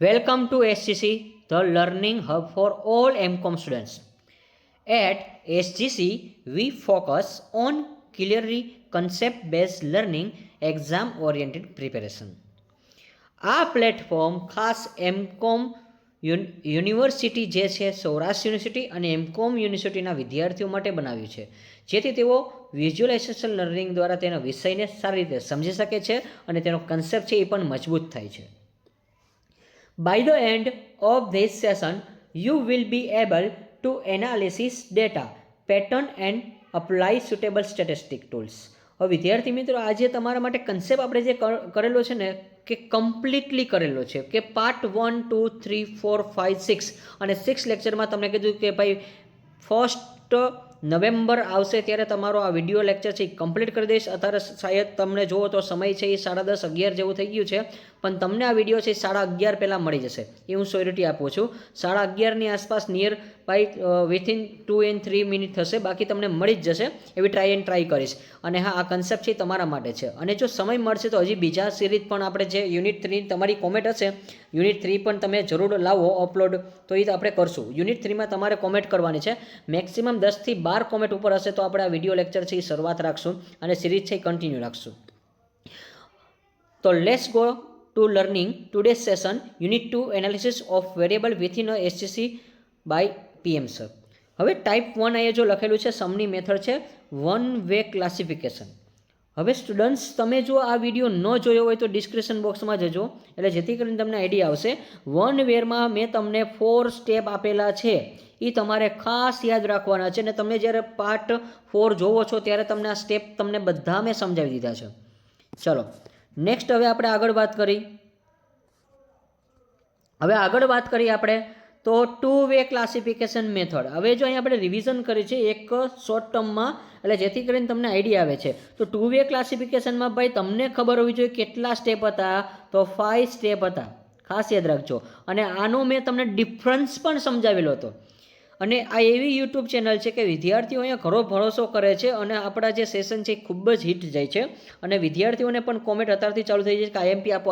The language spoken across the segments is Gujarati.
Welcome to SGC, the learning hub for all MCOM students. At SGC, we focus on clearly concept-based learning, exam-oriented preparation. આ પ્લેટફોર્મ ખાસ એમકોમ યુનિવર્સિટી જે છે સૌરાષ્ટ્ર યુનિવર્સિટી અને એમકોમ યુનિવર્સિટીના વિદ્યાર્થીઓ માટે બનાવ્યું છે, જેથી તેઓ વિઝ્યુઅલાઇઝેશન લર્નિંગ દ્વારા તેના વિષયને સારી રીતે સમજી શકે છે અને તેનો કન્સેપ્ટ છે એ પણ મજબૂત થાય છે. By the end of this session, you will be able to analyze data, pattern and apply suitable statistic tools. હવે વિદ્યાર્થી મિત્રો, આજે તમારા માટે કન્સેપ્ટ આપણે જે કરેલો છે ને કે કમ્પ્લીટલી કરેલો છે કે પાર્ટ 1, 2, 3, 4, 5, 6 અને 6 લેક્ચરમાં તમને કીધું કે ભાઈ 1 નવેમ્બર આવશે ત્યારે તમારો આ વિડીયો લેક્ચર છે એ કમ્પ્લીટ કરી દઈશ. અત્યારે શાયદ તમને જુઓ તો સમય છે એ 10:30, 11 જેવું થઈ ગયું છે, પણ તમને આ વિડીયો છે 11:30 પહેલાં મળી જશે એ હું શ્યોરિટી આપું છું. 11:30ની આસપાસ near by within 2 and 3 minute થશે, બાકી તમને મળી જ જશે એવી ટ્રાય કરીશ. અને હા, આ કન્સેપ્ટ છે તમારા માટે છે. અને જો સમય મળશે તો હજી બીજા સિરીઝ પણ આપણે જે યુનિટ 3 તમારી કોમેન્ટ હશે, યુનિટ 3 પણ તમે જરૂર લાવો અપલોડ, તો એ આપણે કરશું. યુનિટ 3માં તમારે કોમેન્ટ કરવાની છે. મેક્સિમમ 10 થી 12 કોમેન્ટ ઉપર હશે તો આપણે આ વિડીયો લેક્ચર છે એ શરૂઆત રાખશું અને સિરીઝ છે એ કન્ટિન્યુ રાખશું. તો let's go to learning today's session unit 2 analysis of variable within SGC by PM sir. હવે ટાઈપ 1 અહીંયા જો લખેલું છે, સમની મેથડ છે વન વે ક્લાસિફિકેશન. હવે સ્ટુડન્ટ્સ, તમે જો આ વિડીયો ન જોયો હોય તો ડિસ્ક્રિપ્શન બોક્સમાં જજો, એટલે જેથી કરીને તમને આઈડિયા આવશે. વન વેરમાં મેં તમને 4 સ્ટેપ આપેલા છે, એ તમારે ખાસ યાદ રાખવાના છે. અને તમે જ્યારે પાર્ટ 4 જોવો છો ત્યારે તમને આ સ્ટેપ તમને બધા મેં સમજાવી દીધા છે. ચલો નેક્સ્ટ, હવે આપણે આગળ વાત કરી આપણે તો 2 વે ક્લાસિફિકેશન મેથડ. હવે જો અહીં આપણે રિવિઝન કરી છે એક શોર્ટ ટર્મમાં, એટલે જેથી કરીને તમને આઈડિયા આવે છે. તો 2 વે ક્લાસિફિકેશનમાં ભાઈ તમને ખબર હોવી જોઈએ કેટલા સ્ટેપ હતા, તો 5 સ્ટેપ હતા, ખાસ યાદ રાખજો. અને આનો મેં તમને ડિફરન્સ પણ સમજાવેલો હતો. અને આ એવી યુટ્યુબ ચેનલ છે કે વિદ્યાર્થીઓ અહીંયા ઘણો ભરોસો કરે છે અને આપણા જે સેશન છે એ ખૂબ જ હિટ જાય છે. અને વિદ્યાર્થીઓને પણ કોમેન્ટ અત્યારથી ચાલુ થઈ જાય કે આઈએમપી આપો,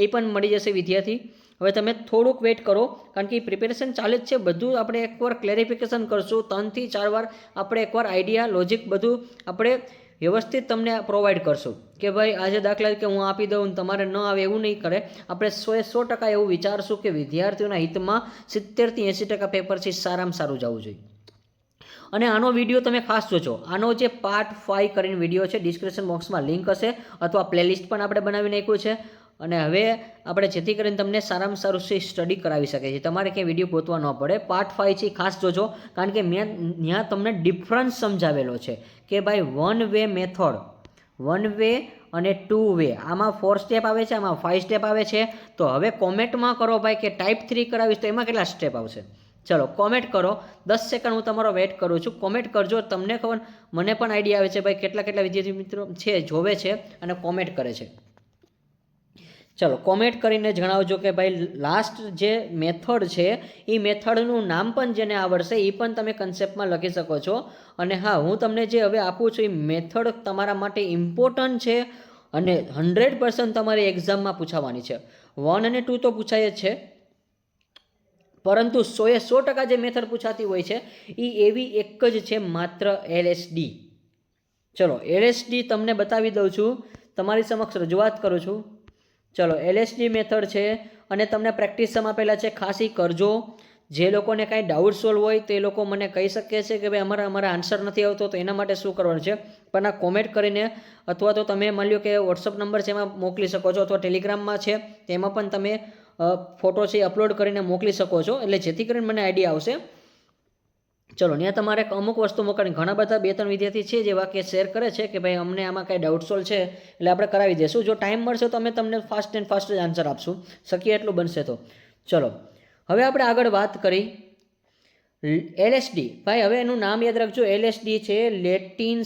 એ પણ મળી જશે વિદ્યાર્થી. હવે તમે થોડુંક વેઇટ કરો, કારણ કે પ્રિપેરેશન ચાલે જ છે. બધું આપણે એકવાર ક્લેરિફિકેશન કરશું, 3 થી 4 વાર આપણે એકવાર આઈડિયા, લોજિક બધું આપણે વ્યવસ્થિત તમને પ્રોવાઈડ કરશું. કે ભાઈ આજે દાખલા તરીકે હું આપી દઉં તમારે ન આવે એવું નહીં કરે. આપણે 100% એવું વિચારશું કે વિદ્યાર્થીઓના હિતમાં 70 થી 80% પેપર છે સારામાં સારું જવું જોઈએ. અને આનો વિડીયો તમે ખાસ જોજો. આનો જે પાર્ટ 5 કરીને વિડીયો છે, ડિસ્ક્રિપ્શન બોક્સમાં લિંક હશે, અથવા પ્લેલિસ્ટ પણ આપણે બનાવી નાખ્યું છે. અને હવે આપણે જેથી કરીને તમને સારામાં સારું સ્ટડી કરાવી શકે છે, તમારે ક્યાંય વિડીયો ગોતવા ન પડે. પાર્ટ 5 છે ખાસ જોજો, કારણ કે મેં ત્યાં તમને ડિફરન્સ સમજાવેલો છે કે ભાઈ 1 વે મેથડ, 1 વે અને 2 વે, આમાં 4 સ્ટેપ આવે છે, આમાં 5 સ્ટેપ આવે છે. તો હવે કોમેન્ટમાં કરો ભાઈ કે ટાઈપ 3 કરાવીશ તો એમાં કેટલા સ્ટેપ આવશે. ચલો કોમેન્ટ કરો, 10 સેકન્ડ હું તમારો વેઇટ કરું છું. કોમેન્ટ કરજો, તમને ખબર, મને પણ આઈડિયા આવે છે ભાઈ કેટલા વિદ્યાર્થી મિત્રો છે જોવે છે અને કોમેન્ટ કરે છે. ચલો કોમેન્ટ કરીને જણાવજો કે ભાઈ લાસ્ટ જે મેથડ છે એ મેથડનું નામ પણ જેને આવડશે એ પણ તમે કન્સેપ્ટમાં લખી શકો છો. અને હા, હું તમને જે હવે આપું છું એ મેથડ તમારા માટે ઇમ્પોર્ટન્ટ છે અને 100% તમારી એક્ઝામમાં પૂછાવાની છે. 1 અને 2 તો પૂછાય જ છે, પરંતુ 100% જે મેથડ પૂછાતી હોય છે એ એવી એક જ છે, માત્ર એલએસડી. ચલો એલએસડી તમને બતાવી દઉં છું, તમારી સમક્ષ રજૂઆત કરું છું. ચલો એલએસડી મેથડ છે અને તમને પ્રેક્ટિસમાં આપેલા છે, ખાસ એ કરજો. જે લોકોને કાંઈ ડાઉટ સોલ્વ હોય તે લોકો મને કહી શકે છે કે ભાઈ અમારા આન્સર નથી આવતો, તો એના માટે શું કરવાનું છે. પણ આ કોમેન્ટ કરીને, અથવા તો તમે માની લો કે વોટ્સઅપ નંબર છે એમાં મોકલી શકો છો, અથવા ટેલિગ્રામમાં છે તેમાં પણ તમે ફોટો છે અપલોડ કરીને મોકલી શકો છો, એટલે જેથી કરીને મને આઈડિયા આવશે. ચલો ત્યાં તમારે અમુક વસ્તુ મોકલવાની. ઘણા બધા 2-3 વિદ્યાર્થી છે જેવા કે શેર કરે છે કે ભાઈ અમને આમાં કાંઈ ડાઉટ સોલ્વ છે, એટલે આપણે કરાવી દઈશું. જો ટાઈમ મળશે તો અમે તમને ફાસ્ટ એન્ડ ફાસ્ટ જ આન્સર આપશું, શક્ય એટલું બનશે તો. ચલો હવે આપણે આગળ વાત કરી એલએસડી. ભાઈ હવે એનું નામ યાદ રાખજો, એલએસડી છે લેટિન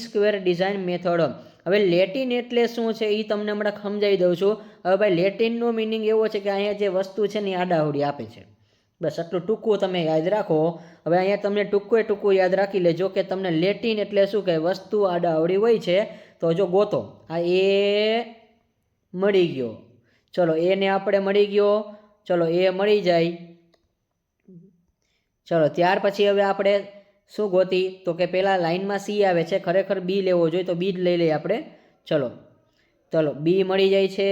સ્ક્વેર ડિઝાઇન મેથડ. હવે લેટિન એટલે શું છે એ તમને હમણાં સમજાવી દઉં છું. હવે ભાઈ લેટિનનો મિનિંગ એવો છે કે અહીંયા જે વસ્તુ છે ને એ આડાઅવળી આપે છે. બસ આટલું ટૂંકું તમે યાદ રાખો. હવે અહીંયા તમને ટૂંકું યાદ રાખી લેજો કે તમને લેટિન એટલે શું કે વસ્તુ આડાઅવળી હોય છે. તો જો ગોતો, આ એ મળી ગયો, ચલો એને આપણે મળી ગયો, ચલો એ મળી જાય. ચલો ત્યાર પછી હવે આપણે શું ગોતી તો કે પહેલાં લાઇનમાં સી આવે છે, ખરેખર બી લેવો જોઈએ તો બી જ લઈ લઈએ આપણે. ચલો બી મળી જાય છે,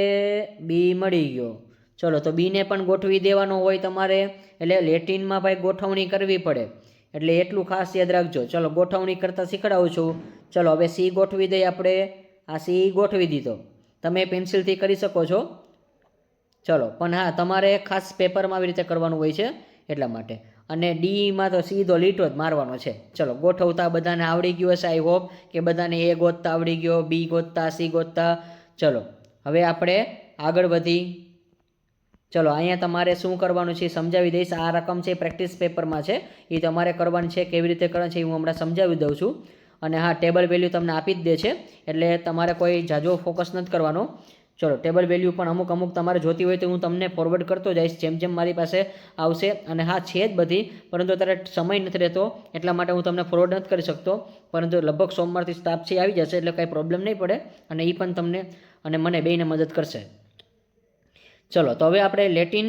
બી મળી ગયો. ચલો તો બીને પણ ગોઠવી દેવાનો હોય તમારે, એટલે લેટિનમાં ભાઈ ગોઠવણી કરવી પડે, એટલે એટલું ખાસ યાદ રાખજો. ચલો ગોઠવણી કરતાં શીખડાવું છું. ચલો હવે સી ગોઠવી દઈએ આપણે. આ સી ગોઠવી દીધો, તમે પેન્સિલથી કરી શકો છો. ચલો પણ હા તમારે ખાસ પેપરમાં આવી રીતે કરવાનું હોય છે એટલા માટે. અને ડીમાં તો સીધો લીટો જ મારવાનો છે. ચલો ગોઠવતા બધાને આવડી ગયું હશે આઈ હોપ કે બધાને એ ગોતતા આવડી ગયો, બી ગોતતા, સી ગોતતા. ચલો હવે આપણે આગળ વધી. ચલો અહીંયા તમારે શું કરવાનું છે સમજાવી દઈશ. આ રકમ છે પ્રેક્ટિસ પેપરમાં છે, એ તમારે કરવાની છે. કેવી રીતે કરવાની છે એ હું હમણાં સમજાવી દઉં છું. અને હા ટેબલ વેલ્યુ તમને આપી જ દે છે, એટલે તમારે કોઈ જાજો ફોકસ નથી કરવાનો. ચલો ટેબલ વેલ્યુ પણ અમુક તમારે જોતી હોય તો હું તમને ફોરવર્ડ કરતો જઈશ જેમ જેમ મારી પાસે આવશે. અને હા છે જ બધી, પરંતુ અત્યારે સમય નથી રહેતો એટલા માટે હું તમને ફોરવર્ડ નથી કરી શકતો. પરંતુ લગભગ સોમવારથી સ્ટાફ છે આવી જશે, એટલે કંઈ પ્રોબ્લેમ નહીં પડે. અને એ પણ તમને અને મને બેયને મદદ કરશે. ચલો તો હવે આપણે લેટિન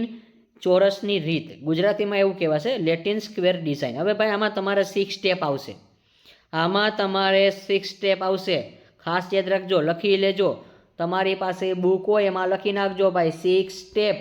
ચોરસની રીત, ગુજરાતીમાં એવું કહેવાશે લેટિન સ્ક્વેર ડિઝાઇન. હવે ભાઈ આમાં તમારે 6 સ્ટેપ આવશે. આમાં તમારે 6 સ્ટેપ આવશે, ખાસ યાદ રાખજો, લખી લેજો. તમારી પાસે બુક હોય એમાં લખી નાખજો ભાઈ 6 સ્ટેપ.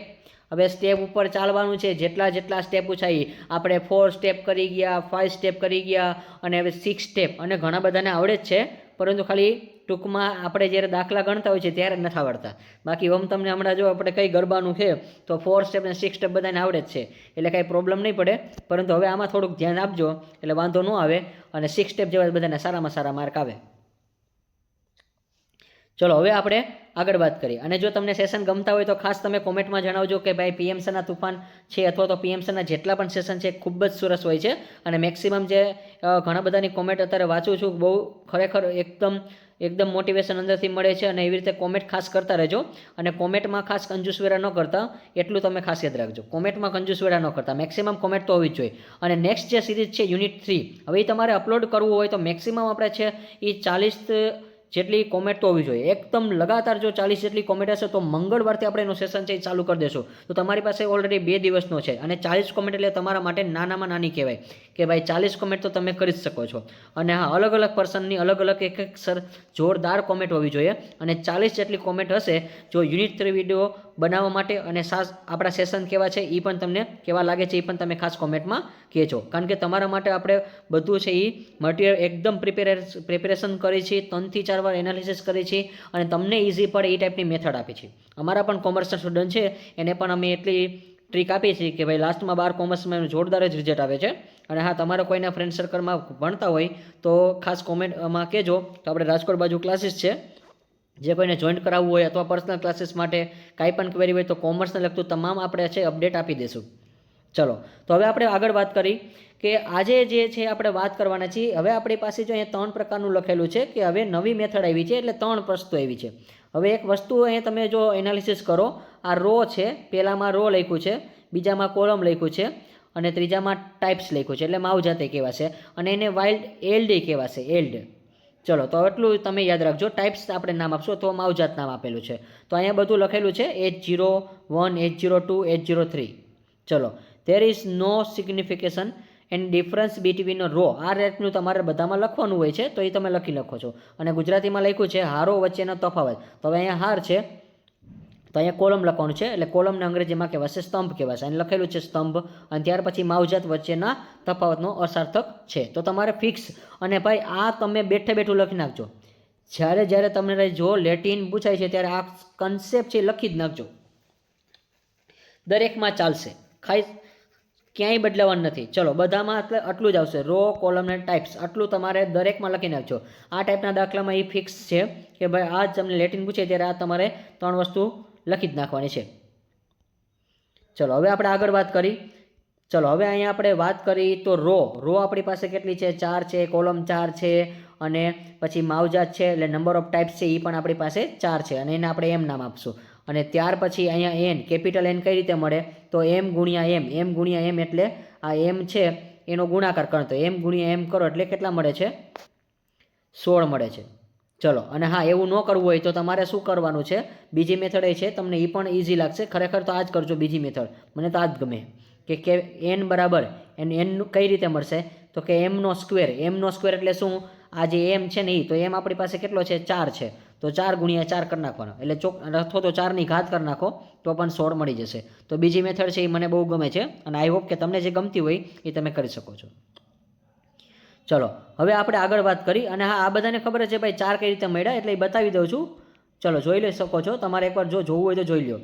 હવે સ્ટેપ ઉપર ચાલવાનું છે, જેટલા સ્ટેપ પૂછાય. આપણે 4 સ્ટેપ કરી ગયા, 5 સ્ટેપ કરી ગયા, અને હવે 6 સ્ટેપ. અને ઘણા બધાને આવડે જ છે, પરંતુ ખાલી ટૂંકમાં આપણે જ્યારે દાખલા ગણતા હોય છે ત્યારે નથી આવડતા. બાકી તમને હમણાં જો આપણે કઈ ગરબાનું છે તો 4 સ્ટેપ અને 6 સ્ટેપ બધાને આવડે જ છે, એટલે કાંઈ પ્રોબ્લેમ નહીં પડે. પરંતુ હવે આમાં થોડુંક ધ્યાન આપજો એટલે વાંધો ન આવે, અને 6 સ્ટેપ જેવા બધાને સારામાં સારા માર્ક આવે. ચલો હવે આપણે આગળ વાત કરીએ. અને જો તમને સેશન ગમતા હોય તો ખાસ તમે કોમેન્ટમાં જણાવજો કે ભાઈ પીએમસીના તુફાન છે અથવા તો પીએમસીના જેટલા પણ સેશન છે ખૂબ જ સરસ હોય છે. અને મેક્સિમમ જે ઘણા બધાની કોમેન્ટ અત્યારે વાંચું છું, બહુ ખરેખર એકદમ મોટિવેશન અંદરથી મળે છે. અને એવી રીતે કોમેન્ટ ખાસ કરતા રહેજો. અને કોમેન્ટમાં ખાસ કંજૂસવેરા ન કરતા, એટલું તમે ખાસ યાદ રાખજો. કોમેન્ટમાં કંજૂસવેરા ન કરતા, મેક્સિમમ કોમેન્ટ તો હોવી જ જોઈએ. અને નેક્સ્ટ જે સિરીઝ છે યુનિટ 3, હવે એ તમારે અપલોડ કરવું હોય તો મેક્સિમમ આપણે છે એ 40 જેટલી કોમેન્ટ તો હોવી જોઈએ. એકદમ લગાતાર જો 40 જેટલી કોમેન્ટ હશે તો મંગળવારથી આપણે એનું સેશન છે એ ચાલુ કરી દેશું. તો તમારી પાસે ઓલરેડી 2 દિવસનો છે, અને 40 કોમેન્ટ એટલે તમારા માટે નાનામાં નાની કહેવાય કે ભાઈ 40 કોમેન્ટ તો તમે કરી જ શકો છો. અને હા અલગ અલગ પર્સનની અલગ એક જોરદાર કોમેન્ટ હોવી જોઈએ. અને 40 જેટલી કોમેન્ટ હશે જો યુનિટ 3 વિડીયો બનાવવા માટે. અને આપણા સેશન કેવા છે એ પણ તમને કેવા લાગે છે એ પણ તમે ખાસ કોમેન્ટમાં કહેજો. કારણ કે તમારા માટે આપણે બધું છે એ મટીરિયલ એકદમ પ્રિપેરેશન કરી છે, 3 થી 4 વાર એનાલિસિસ કરી છે, અને તમને ઇઝી પડે એ ટાઈપની મેથડ આપી છે. અમારા પણ કોમર્સના સ્ટુડન્ટ છે એને પણ અમે એટલી ટ્રીક આપી છે કે ભાઈ લાસ્ટમાં 12 કોમર્સમાં એનું જોરદાર જ રિઝલ્ટ આવે છે. અને હા તમારા કોઈના ફ્રેન્ડ સર્કલમાં ભણતા હોય તો ખાસ કોમેન્ટમાં કહેજો. તો આપણે રાજકોટ બાજુ ક્લાસીસ છે, જે કોઈને જોઈન્ટ કરાવવું હોય અથવા પર્સનલ ક્લાસીસ માટે કાંઈ પણ ક્વેરી હોય તો કોમર્સને લગતું તમામ આપણે છે અપડેટ આપી દઈશું. ચલો તો હવે આપણે આગળ વાત કરી કે આજે જે છે આપણે વાત કરવાના છીએ. હવે આપણી પાસે જો અહીંયા 3 પ્રકારનું લખેલું છે કે હવે નવી મેથડ આવી છે, એટલે 3 વસ્તુ આવી છે. હવે એક વસ્તુ અહીંયા તમે જો એનાલિસિસ કરો, આ રો છે, પહેલામાં રો લખ્યું છે, બીજામાં કોલમ લખ્યું છે, અને ત્રીજામાં ટાઈપ્સ લખ્યું છે, એટલે માવજાતે કહેવાશે. અને એને વાઇલ્ડ એલ્ડ કહેવાશે, એલ્ડ. ચલો તો એટલું તમે યાદ રાખજો. ટાઈપ્સ આપણે નામ આપશો તો માવજાત નામ આપેલું છે. તો અહીંયા બધું લખેલું છે H01, H02, H03. ચલો there is no signification and difference between a row. આ રીતનું તમારે બધામાં લખવાનું હોય છે, તો એ તમે લખો છો. અને ગુજરાતીમાં લખ્યું છે હારો વચ્ચેનો તફાવત. તો હવે અહીંયા હાર છે તો અહીંયા કોલમ લખવાનું છે, એટલે કોલમને અંગ્રેજીમાં કહેવાશે સ્તંભ કહેવાશે. અને લખેલું છે સ્તંભ, અને ત્યાર પછી માવજાત વચ્ચેના તફાવતનો અસાર્થક છે. તો તમારે ફિક્સ. અને ભાઈ આ તમે બેઠું લખી નાખજો. જ્યારે તમને જો લેટિન પૂછાય છે ત્યારે આ કન્સેપ્ટ છે લખી જ નાખજો. દરેકમાં ચાલશે, ક્યાંય બદલાવાનું નથી. ચલો બધામાં આટલું જ આવશે, રો કોલમ અને ટાઈપ્સ, આટલું તમારે દરેકમાં લખી નાખજો. આ ટાઈપના દાખલામાં એ ફિક્સ છે કે ભાઈ આ તમને લેટિન પૂછે ત્યારે આ તમારે 3 વસ્તુ લખી જ નાખવાની છે. ચલો હવે આપણે આગળ વાત કરી. ચલો હવે અહીંયા આપણે વાત કરી તો રો આપણી પાસે કેટલી છે? 4 છે, કોલમ 4 છે, અને પછી માવજાત છે, એટલે નંબર ઓફ ટાઈપ્સ છે એ પણ આપણી પાસે 4 છે, અને એને આપણે એમ નામ આપશું. અને ત્યાર પછી અહીંયા એન, કેપિટલ એન કઈ રીતે મળે? તો એમ ગુણ્યા એમ, એટલે આ એમ છે એનો ગુણાકાર કરો તો એમ ગુણ્યા એમ કરો એટલે કેટલા મળે છે? 16 મળે છે. ચલો, અને હા એવું ન કરવું હોય તો તમારે શું કરવાનું છે, બીજી મેથડ એ છે, તમને એ પણ ઇઝી લાગશે. ખરેખર તો આ જ કરજો બીજી મેથડ, મને તો આ જ ગમે કે એન બરાબર એન કઈ રીતે મળશે, તો કે એમનો સ્ક્વેર. એમનો સ્ક્વેર એટલે શું, આ જે એમ છે ને એ, તો એમ આપણી પાસે કેટલો છે, 4 છે, તો 4 ગુણ્યા 4 કરી નાખવાનો, એટલે અથવા તો 4 ની ઘાત કરી નાખો તો પણ 16 મળી જશે. તો બીજી મેથડ છે એ મને બહુ ગમે છે, અને આઈ હોપ કે તમને જે ગમતી હોય એ તમે કરી શકો છો. ચલો, હવે આપણે આગળ વાત કરી, અને હા આ બધાને ખબર છે ભાઈ 4 કઈ રીતે મળ્યા, એટલે એ બતાવી દઉં છું. ચલો, જોઈ લઈ શકો છો, તમારે એકવાર જો જોવું હોય તો જોઈ લો.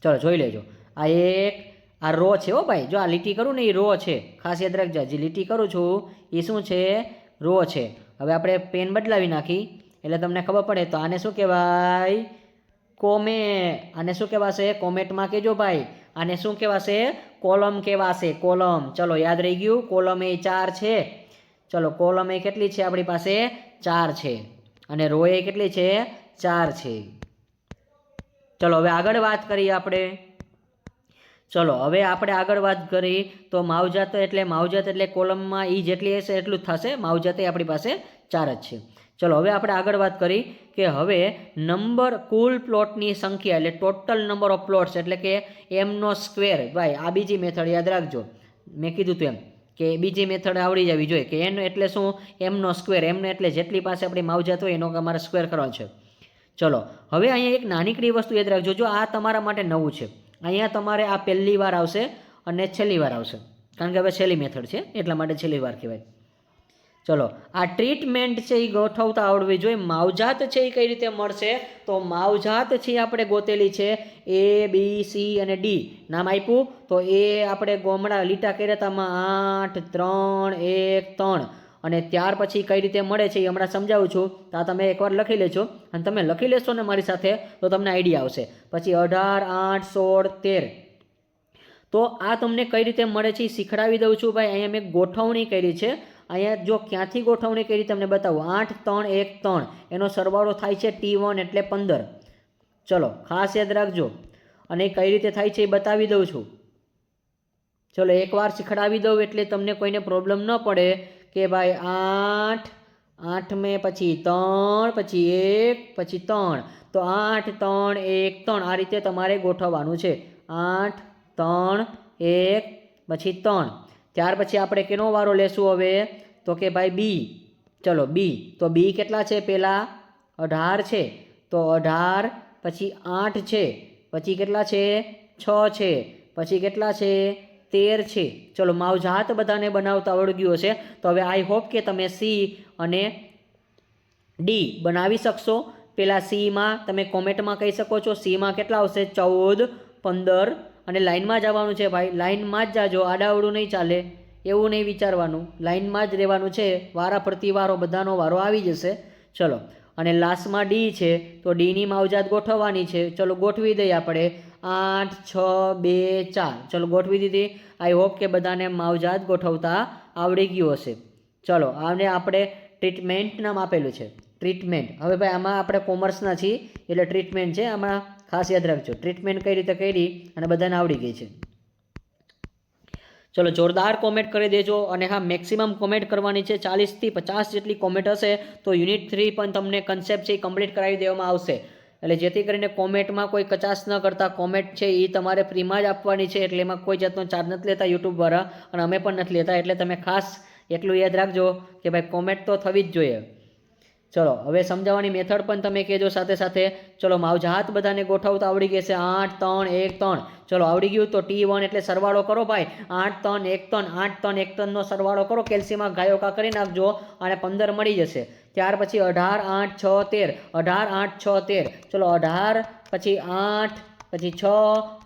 ચલો જોઈ લેજો, આ એક આ રો છે હો ભાઈ, જો આ લીટી કરું ને એ રો છે, ખાસ યાદ રાખજો. જે લીટી કરું છું એ શું છે, રો છે. હવે આપણે પેન બદલાવી નાખી એટલે તમને ખબર પડે. તો આને શું કહેવાય, કોમેટ. આને શું કહેવાશે, કોમેટમાં કહેજો ભાઈ. આને શું કહેવાશે, કોલમ કહેવાશે, કોલમ. ચલો યાદ રહી ગયું, કોલમ એ 4 છે. ચલો, કોલમ એ કેટલી છે આપણી પાસે, 4 છે, અને રો એ કેટલી છે, 4 છે. ચલો હવે આગળ વાત કરીએ આપણે. ચલો હવે આપણે આગળ વાત કરી તો માવજાત એટલે કોલમમાં એ જેટલી હશે એટલું જ થશે. માવજાત એ આપણી પાસે 4 જ છે. ચલો હવે આપણે આગળ વાત કરી કે હવે નંબર કુલ પ્લોટની સંખ્યા, એટલે ટોટલ નંબર ઓફ પ્લોટ્સ, એટલે કે એમનો સ્ક્વેર. ભાઈ આ બીજી મેથડ યાદ રાખજો, મેં કીધું તું એમ કે બીજી મેથડ આવડી જવી જોઈએ કે એન એટલે શું, એમનો સ્ક્વેર. એમને એટલે જેટલી પાસે આપણી માવજાત હોય એનો અમારે સ્ક્વેર કરવાનો છે. ચલો હવે અહીંયા એક નાનીકડી વસ્તુ યાદ રાખજો, જો આ તમારા માટે નવું છે. અહીંયા તમારે આ પહેલી વાર આવશે અને છેલ્લી વાર આવશે, કારણ કે હવે છેલ્લી મેથડ છે એટલા માટે છેલ્લી વાર કહેવાય. ચલો, આ ટ્રીટમેન્ટ છે એ ગોઠવતા આવડવી જોઈએ. માવજાત છે એ કઈ રીતે મળશે, તો માવજાત છે આપણે ગોતેલી છે A B C અને D નામ આપ્યું. તો એ આપણે ગોમડા લીટા કર્યા હતામાં 8 3 1 3, અને ત્યાર પછી કઈ રીતે મળે છે એ હમણાં સમજાવું છું. તો આ તમે એકવાર લખી લેજો, અને તમે લખી લેશો ને મારી સાથે તો તમને આઈડિયા આવશે. પછી 18 8 16 13, તો આ તમને કઈ રીતે મળે છે એ શીખડાવી દઉં છું ભાઈ. અહીંયા મેં ગોઠવણી કરી છે, અહીંયા જો ક્યાંથી ગોઠવણી કરી તમને બતાવું. 8 3 1 3 એનો સરવાળો થાય છે T1 એટલે 15. ચલો ખાસ યાદ રાખજો, અને કઈ રીતે થાય છે એ બતાવી દઉં છું. ચલો એકવાર શીખડાવી દઉં એટલે તમને કોઈને પ્રોબ્લેમ ન પડે કે ભાઈ 8 8 મેં પછી 3 પછી 1 પછી 3, તો 8 3 1 3 આ રીતે તમારે ગોઠવવાનું છે. 8 3 1 પછી 3, ત્યાર પછી આપણે કેનો વારો લેશું હવે, તો કે ભાઈ બી. ચલો બી, તો બી કેટલા છે, પહેલાં 18 છે, તો 18 પછી 8 છે, પછી કેટલા છે 6 છે, પછી કેટલા છે 13 છે. ચલો માવજાત બધાને બનાવતા આવડી ગયું હશે. તો હવે આઈ હોપ કે તમે સી અને ડી બનાવી શકશો. પહેલાં સીમાં તમે કોમેન્ટમાં કહી શકો છો, સીમાં કેટલા આવશે 14 15, અને લાઇનમાં જવાનું છે ભાઈ, લાઇનમાં જ જાજો, આડાવડું નહીં ચાલે, એવું નહીં વિચારવાનું, લાઇનમાં જ રહેવાનું છે. વારા ફરતી વારો બધાનો વારો આવી જશે. ચલો, અને લાસ્ટમાં ડી છે, તો ડીની માવજાત ગોઠવવાની છે. ચલો ગોઠવી દઈએ આપણે 8 6 2 4. ચલો ગોઠવી દીધી. આઈ હોપ કે બધાને માવજાત ગોઠવતા આવડી ગયું હશે. ચલો આને આપણે ટ્રીટમેન્ટ નામ આપેલું છે, ટ્રીટમેન્ટ. હવે ભાઈ આમાં આપણે કોમર્સના છીએ એટલે ટ્રીટમેન્ટ છે, આમાં ખાસ યાદ રાખજો ટ્રીટમેન્ટ કઈ રીતે કરી અને બધાને આવડી ગઈ છે. ચલો જોરદાર કોમેન્ટ કરી દેજો, અને હા મેક્સિમમ કોમેન્ટ કરવાની છે. 40 થી 50 જેટલી કોમેન્ટ હશે તો યુનિટ 3 પણ તમને કન્સેપ્ટ છે એ કમ્પ્લીટ કરાવી દેવામાં આવશે. એટલે જેથી કરીને કોમેન્ટમાં કોઈ કચાશ ન કરતા, કોમેન્ટ છે એ તમારે ફ્રીમાં જ આપવાની છે, એટલે એમાં કોઈ જાતનો ચાર્જ નથી લેતા યુટ્યુબવાળા, અને અમે પણ નથી લેતા. એટલે તમે ખાસ એટલું યાદ રાખજો કે ભાઈ કોમેન્ટ તો થવી જ જોઈએ. ચલો હવે સમજાવવાની મેથડ પણ તમે કહેજો સાથે સાથે. ચલો માવજાત બધાને ગોઠવતા આવડી ગઈ છે. 8 3 1 3, ચલો આવડી ગયું. તો T1 એટલે સરવાળો કરો ભાઈ, 8 3 1 3 8 3 1 3 નો સરવાળો કરો, કેલ્સીમાં ગાયોકા કરી નાખજો અને 15 મળી જશે. ત્યાર પછી 18 8 6 13, 18 8 6 13, ચલો 18 પછી 8 પછી 6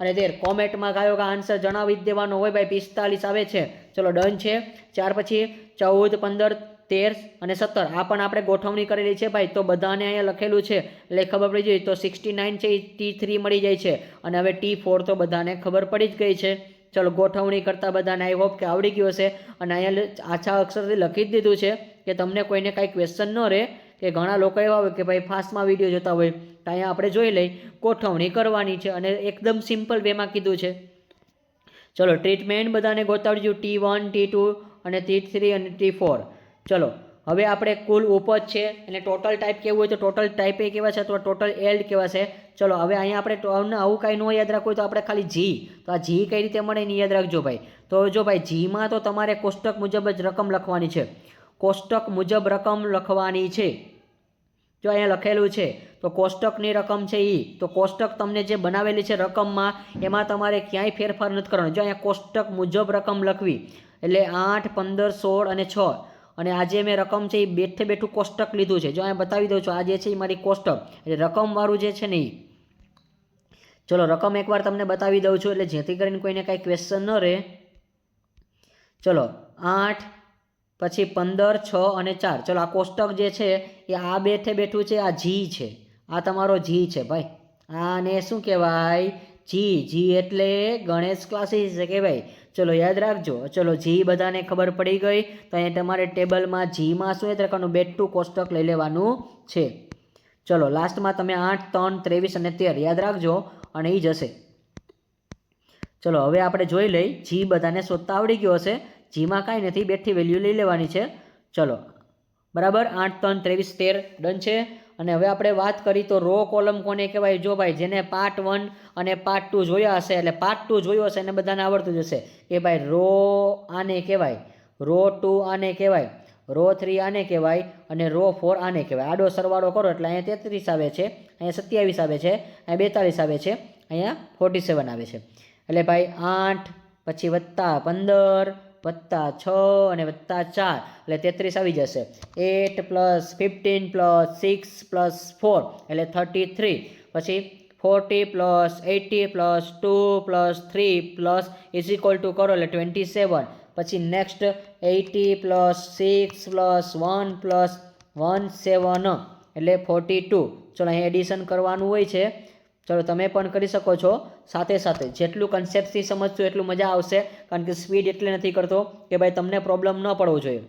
અને 13, કોમેન્ટમાં ગાયોકા આન્સર જણાવી જ દેવાનો હોય ભાઈ. 45 આવે છે, ચલો ડન છે. ત્યાર પછી 14 15 13 અને 17 આ પણ આપણે ગોઠવણી કરેલી છે ભાઈ, તો બધાને અહીંયા લખેલું છે એટલે ખબર પડી જાય. તો 69 છે એ T3 મળી જાય છે, અને હવે T4 તો બધાને ખબર પડી જ ગઈ છે. ચલો ગોઠવણી કરતાં બધાને આઈ હોપ કે આવડી ગયું હશે, અને અહીંયા આછા અક્ષરથી લખી જ દીધું છે કે તમને કોઈને કાંઈ ક્વેશ્ચન ન રહે, કે ઘણા લોકો એવા હોય કે ભાઈ ફાસ્ટમાં વિડીયો જોતા હોય, તો અહીંયા આપણે જોઈ લઈ ગોઠવણી કરવાની છે, અને એકદમ સિમ્પલ વેમાં કીધું છે. ચલો ટ્રીટમેન્ટ બધાને ગોતાવજો, T1 T2 અને T3 અને T4. ચલો હવે આપણે કુલ ઉપજ છે એટલે ટોટલ ટાઈપ કેવું હોય તો ટોટલ ટાઈપ એ કેવા છે અથવા ટોટલ એલ્ડ કેવા છે. ચલો હવે અહીંયા આપણે આવું કાંઈ ન યાદ રાખવું હોય તો આપણે ખાલી જી, તો આ જી કઈ રીતે મળે એને યાદ રાખજો ભાઈ. તો જો ભાઈ જીમાં તો તમારે કોષ્ટક મુજબ જ રકમ લખવાની છે, કોષ્ટક મુજબ રકમ લખવાની છે. જો અહીંયા લખેલું છે તો કોષ્ટકની રકમ છે એ, તો કોષ્ટક તમને જે બનાવેલી છે રકમમાં એમાં તમારે ક્યાંય ફેરફાર નથી કરવાનો. જો અહીંયા કોષ્ટક મુજબ રકમ લખવી એટલે 8, 15, 16 અને 6. અને આજે મેં રકમ છે એ બેઠે બેઠું કોષ્ટક લીધું છે. જો અહીંયા બતાવી દઉં છું, આ જે છે એ મારી કોષ્ટક એટલે રકમવાળું જે છે ને એ. ચલો રકમ એકવાર તમને બતાવી દઉં છું એટલે જેથી કરીને કોઈને કાંઈ ક્વેશ્ચન ન રહે. ચલો 8 પછી 15, 6 અને 4. ચલો આ કોષ્ટક જે છે એ આ બેઠે બેઠું છે, આ જી છે, આ તમારો જી છે ભાઈ. આને શું કહેવાય? જી. જી એટલે ગણેશ ક્લાસીસ છે કહેવાય. ચલો યાદ રાખજો. ચલો જી બધાને ખબર પડી ગઈ. તો અહીંયા તમારે ટેબલમાં જીમાં શું યાદ રાખવાનું? બેઠું કોષ્ટક લઈ લેવાનું છે. ચલો લાસ્ટમાં તમે 8, 3, 23 અને 13 યાદ રાખજો અને એ જ હશે. ચલો હવે આપણે જોઈ લઈ. જી બધાને શોધતા આવડી ગયો હશે. જીમાં કાંઈ નથી, બેઠી વેલ્યુ લઈ લેવાની છે. ચલો બરાબર, 8, 3, 23, 13 ડન છે. અને હવે આપણે વાત કરી તો રો કોલમ કોને કહેવાય? જો ભાઈ જેને પાર્ટ 1 અને પાર્ટ 2 જોયા હશે એટલે પાર્ટ 2 જોયો હશે એને બધાને આવડતું જ હશે કે ભાઈ રો આને કહેવાય, રો 2 આને કહેવાય, રો 3 આને કહેવાય અને રો 4 આને કહેવાય. આડો સરવાળો કરો એટલે અહીંયા 33 આવે છે, અહીંયા 27 આવે છે, અહીંયા 42 આવે છે, અહીંયા 47 આવે છે. એટલે ભાઈ 8 પછી વત્તા 15 વત્તા 6 અને વત્તા 4 એટલે 33 આવી જશે. 8 + 15 + 6 + 4 એટલે 33. પછી 40 + 80 + 2 + 3 + = કરો એટલે 27. પછી નેક્સ્ટ 80 + 6 + 1 + 17 એટલે 42. ચલો અહીં એડિશન કરવાનું હોય છે. ચલો તમે પણ કરી શકો છો. સાથે સાથે જેટલું કન્સેપ્ટથી સમજશો એટલું મજા આવશે, કારણ કે સ્પીડ એટલે નથી કરતો કે ભાઈ તમને પ્રોબ્લેમ ન પડવો જોઈએ.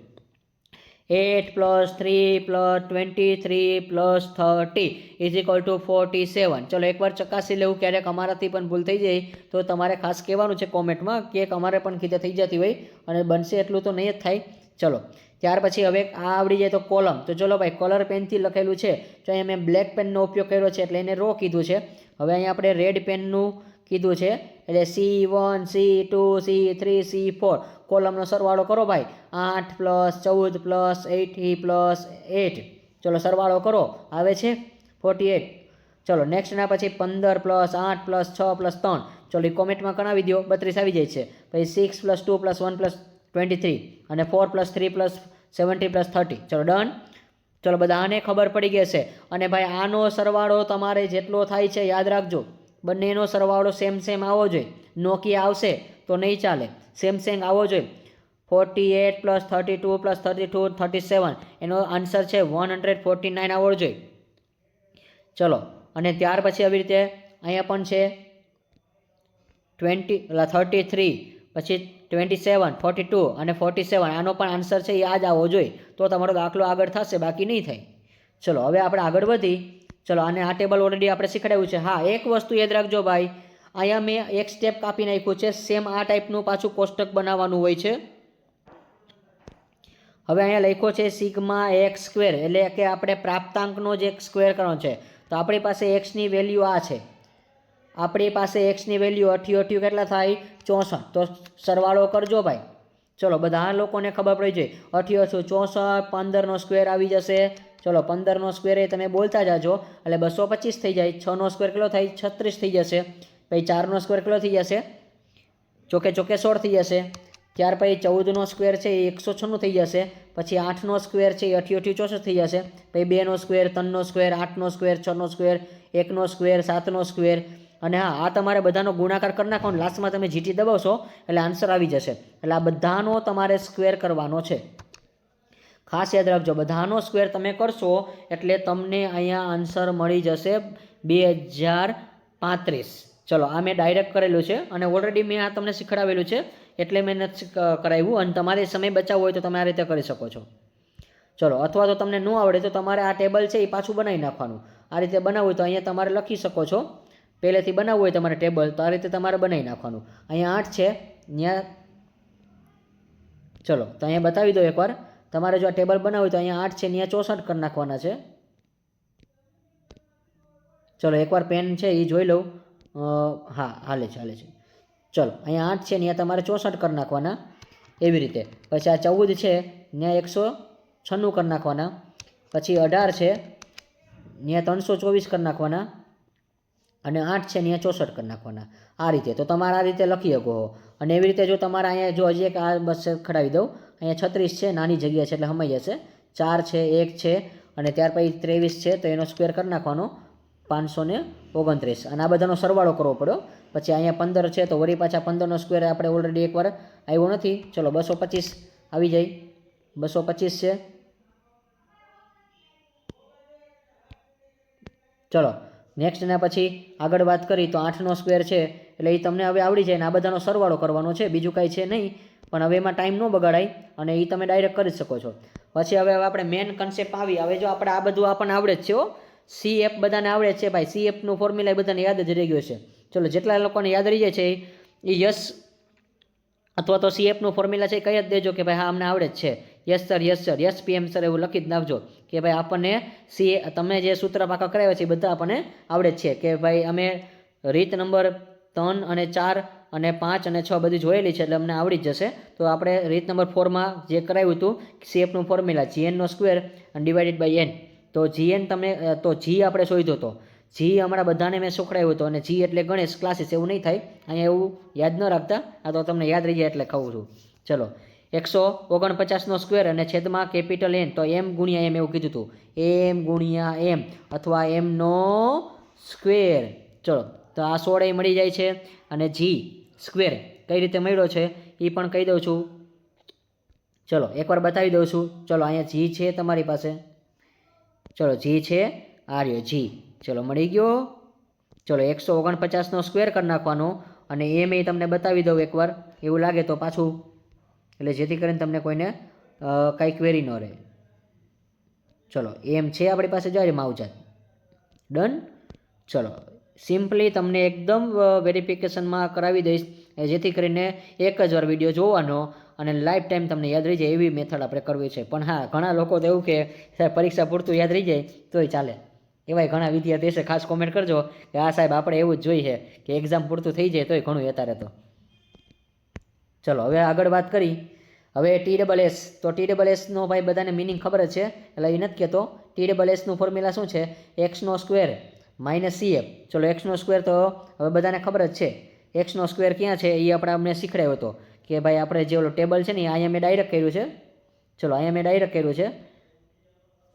8 + 3 + 23 + 30 = 47. ચલો એકવાર ચકાસી લેવું, ક્યારેક અમારાથી પણ ભૂલ થઈ જાય તો તમારે ખાસ કહેવાનું છે કોમેન્ટમાં કે અમારે પણ કીધે થઈ જતી હોય અને બનશે એટલું તો નહીં જ થાય. ચલો ત્યાર પછી હવે આ આવડી જાય તો કોલમ. તો ચલો ભાઈ કલર પેનથી લખેલું છે, તો અહીંયા મેં બ્લેક પેનનો ઉપયોગ કર્યો છે એટલે એને રો કીધું છે. હવે અહીંયા આપણે રેડ પેનનું કીધું છે એટલે C1, C2, C3, C4 કોલમનો સરવાળો કરો ભાઈ. 8 + 14 + 80 + 8. ચલો સરવાળો કરો, આવે છે 48. ચલો નેક્સ્ટના પછી 15 + 8 + 6 + 3. ચલો એ કોમેન્ટમાં કણાવી દો, 32 આવી જાય છે. પછી 6 + 2 + 1 + 23 અને 4 + 3 + 70 + 30. ચલો ડન. ચલો બધાને ખબર પડી ગઈ છે. અને ભાઈ આનો સરવાળો તમારે જેટલો થાય છે યાદ રાખજો, બંનેનો સરવાળો સેમ આવવો જોઈએ. નોકી આવશે તો નહીં ચાલે, સેમ આવવો જોઈએ. 48 + 32 + 32 37 એનો આન્સર છે 149 આવવો જોઈએ. ચલો અને ત્યાર પછી આવી રીતે અહીંયા પણ છે 33 પછી 27, 42 અને 47. આનો પણ આન્સર છે એ આ જ આવવો જોઈએ તો તમારો દાખલો આગળ થશે, બાકી નહીં થાય. ચલો હવે આપણે આગળ વધી. ચલો અને આ ટેબલ ઓલરેડી આપણે શીખવાડ્યું છે. હા એક વસ્તુ યાદ રાખજો ભાઈ, અહીંયા મેં એક સ્ટેપ કાપી નાખ્યું છે. સેમ આ ટાઈપનું પાછું કોષ્ટક બનાવવાનું હોય છે. હવે અહીંયા લખ્યો છે σ(x²) એટલે કે આપણે પ્રાપ્તાંકનો જે એક સ્ક્વેર કરવાનો છે. તો આપણી પાસે એક્સની વેલ્યુ આ છે, આપણી પાસે એક્સની વેલ્યુ 88 કેટલા થાય? 64. તો સરવાળો કરજો ભાઈ. ચલો બધા લોકોને ખબર પડી જાય 88, 64, 15નો સ્ક્વેર આવી જશે. ચલો 15નો સ્ક્વેર એ તમે બોલતા જાજો એટલે 225 થઈ જાય. 6નો સ્ક્વેર કેટલો થાય? 36 થઈ જશે. પછી 4નો સ્ક્વેર કેટલો થઈ જશે? ચોકે 16 થઈ જશે. ત્યાર પછી 14નો સ્ક્વેર છે એ 196 થઈ જશે. પછી 8નો સ્ક્વેર છે એ 88, 64 થઈ જશે. પછી 2નો સ્ક્વેર, 3નો સ્ક્વેર, 8નો સ્ક્વેર, 6નો સ્ક્વેર, 1નો સ્ક્વેર, 7નો સ્ક્વેર. અને હા આ તમારે બધાનો ગુણાકાર કરી નાખવાનો, લાસ્ટમાં તમે જીટી દબાવશો એટલે આન્સર આવી જશે. એટલે આ બધાનો તમારે સ્ક્વેર કરવાનો છે. ખાસ યાદ રાખજો, બધાનો સ્ક્વેર તમે કરશો એટલે તમને અહીંયા આન્સર મળી જશે 2035. ચલો આ મેં ડાયરેક્ટ કરેલું છે અને ઓલરેડી મેં આ તમને શીખડાવેલું છે એટલે મેં નથી કરાવ્યું. અને તમારે સમય બચાવવો હોય તો તમે આ રીતે કરી શકો છો. ચલો અથવા તો તમને ન આવડે તો તમારે આ ટેબલ છે એ પાછું બનાવી નાખવાનું. આ રીતે બનાવવું હોય તો અહીંયા તમારે લખી શકો છો. પહેલેથી બનાવવું હોય તમારે ટેબલ તો આ રીતે તમારે બનાવી નાખવાનું. અહીંયા 8 છે ત્યાં. ચલો તો અહીંયા બતાવી દો એકવાર. તમારે જો આ ટેબલ બનાવવું તો અહીંયા 8 છે અહીંયા 64 કરી નાખવાના છે. ચલો એકવાર પેન છે એ જોઈ લઉં. હા હાલે છે. ચલો અહીંયા 8 છે અહીંયા તમારે 64 કરી નાખવાના એવી રીતે. પછી આ 14 છે ત્યાં 196 કરી નાખવાના. પછી 18 છે ત્યાં 324 કરી નાખવાના અને 8 છે ત્યાં 64 કરી નાખવાના. આ રીતે તો તમારે આ રીતે લખી શકો. અને એવી રીતે જો તમારે અહીંયા જો હજી એક આ બસ ખડાવી દઉં. અહીંયા 36 છે, નાની જગ્યા છે એટલે સમાઈ જશે. 4 છે, 1 છે અને ત્યાર પછી 23 છે તો એનો સ્ક્વેર કરી નાખવાનો 529. અને આ બધાનો સરવાળો કરવો પડ્યો. પછી અહીંયા 15 છે તો વળી પાછા 15નો સ્ક્વેર આપણે ઓલરેડી એકવાર આવ્યો નથી. ચલો 225 આવી જાય. 225 છે. ચલો નેક્સ્ટ એના પછી આગળ વાત કરી તો 8નો સ્ક્વેર છે એટલે એ તમને હવે આવડી જાય ને આ બધાનો સરવાળો કરવાનો છે, બીજું કાંઈ છે નહીં. પણ હવે એમાં ટાઈમ ન બગાડાય અને એ તમે ડાયરેક્ટ કરી શકો છો. પછી હવે આપણે મેન કન્સેપ્ટ આવી. હવે જો આપણે આ બધું આપણને આવડે જ છે હો. CF બધાને આવડે જ છે ભાઈ. CFનું ફોર્મ્યુલા એ બધાને યાદ જ રહી ગયો છે. ચલો જેટલા લોકોને યાદ રહી જાય છે એ યસ અથવા તો CFનું ફોર્મ્યુલા છે કહી જ દેજો કે ભાઈ હા અમને આવડે જ છે. Yes sir, yes PM sir એવું લખી જ નાખજો કે ભાઈ આપણને તમે જે સૂત્ર પાકા કરાવ્યા છે એ બધા આપણને આવડે જ છે. કે ભાઈ અમે રીત નંબર 3 અને 4 અને 5 અને 6 બધી જોયેલી છે એટલે અમને આવડી જ જશે. તો આપણે રીત નંબર 4માં જે કરાવ્યું હતું CFનું ફોર્મ્યુલા GN નો સ્ક્વેર ડિવાઇડેડ બાય N. તો GN તમને તો G આપણે શોધ્યો હતો. G હમણાં બધાને મેં શીખવાડ્યું હતું અને G એટલે ગણેશ ક્લાસીસ એવું નહીં થાય. અહીંયા એવું યાદ ન રાખતા, આ તો તમને યાદ રહી જાય એટલે કહું છું. ચલો 149નો સ્ક્વેર અને છેદમાં કેપિટલ N તો M ગુણ્યા M એવું કીધું હતું. M ગુણ્યા M અથવા M નો સ્ક્વેર. ચલો તો આ 16 મળી જાય છે. અને G સ્ક્વેર કઈ રીતે મળ્યો છે એ પણ કહી દઉં છું. ચલો એકવાર બતાવી દઉં છું. ચલો અહીંયા G છે તમારી પાસે. ચલો G છે, આ રહ્યો G. ચલો મળી ગયો. ચલો 149નો સ્ક્વેર કરી નાખવાનો અને એમ એ તમને બતાવી દઉં એકવાર એવું લાગે તો પાછું, એટલે જેથી કરીને તમને કોઈને કાંઈ ક્વેરી ન રહે. ચલો એમ છે આપણી પાસે જાય માવજાત. ડન. ચલો સિમ્પલી તમને એકદમ વેરિફિકેશનમાં કરાવી દઈશ જેથી કરીને એક જ વાર વિડીયો જોવાનો અને લાઈફ ટાઈમ તમને યાદ રહી જાય એવી મેથડ આપણે કરવી છે. પણ હા ઘણા લોકો તો એવું કે સાહેબ પરીક્ષા પૂરતું યાદ રહી જાય તોય ચાલે. એવાય ઘણા વિદ્યાર્થી છે. ખાસ કોમેન્ટ કરજો કે હા સાહેબ આપણે એવું જ જોઈએ કે એક્ઝામ પૂરતું થઈ જાય તોય ઘણું અત્યારે તો. ચલો હવે આગળ વાત કરી. હવે TSS તો TSSનો ભાઈ બધાને મિનિંગ ખબર જ છે એટલે એ નથી કહેતો. TSSનું ફોર્મ્યુલા શું છે? X નો સ્ક્વેર માઇનસ CF. ચલો X નો સ્ક્વેર તો હવે બધાને ખબર જ છે. X નો સ્ક્વેર ક્યાં છે એ આપણે અમને શીખવાડ્યો હતો કે ભાઈ આપણે જે ઓલો ટેબલ છે ને અહીંયા મેં ડાયરેક્ટ કર્યું છે. ચલો અહીંયા મેં ડાયરેક્ટ કર્યું છે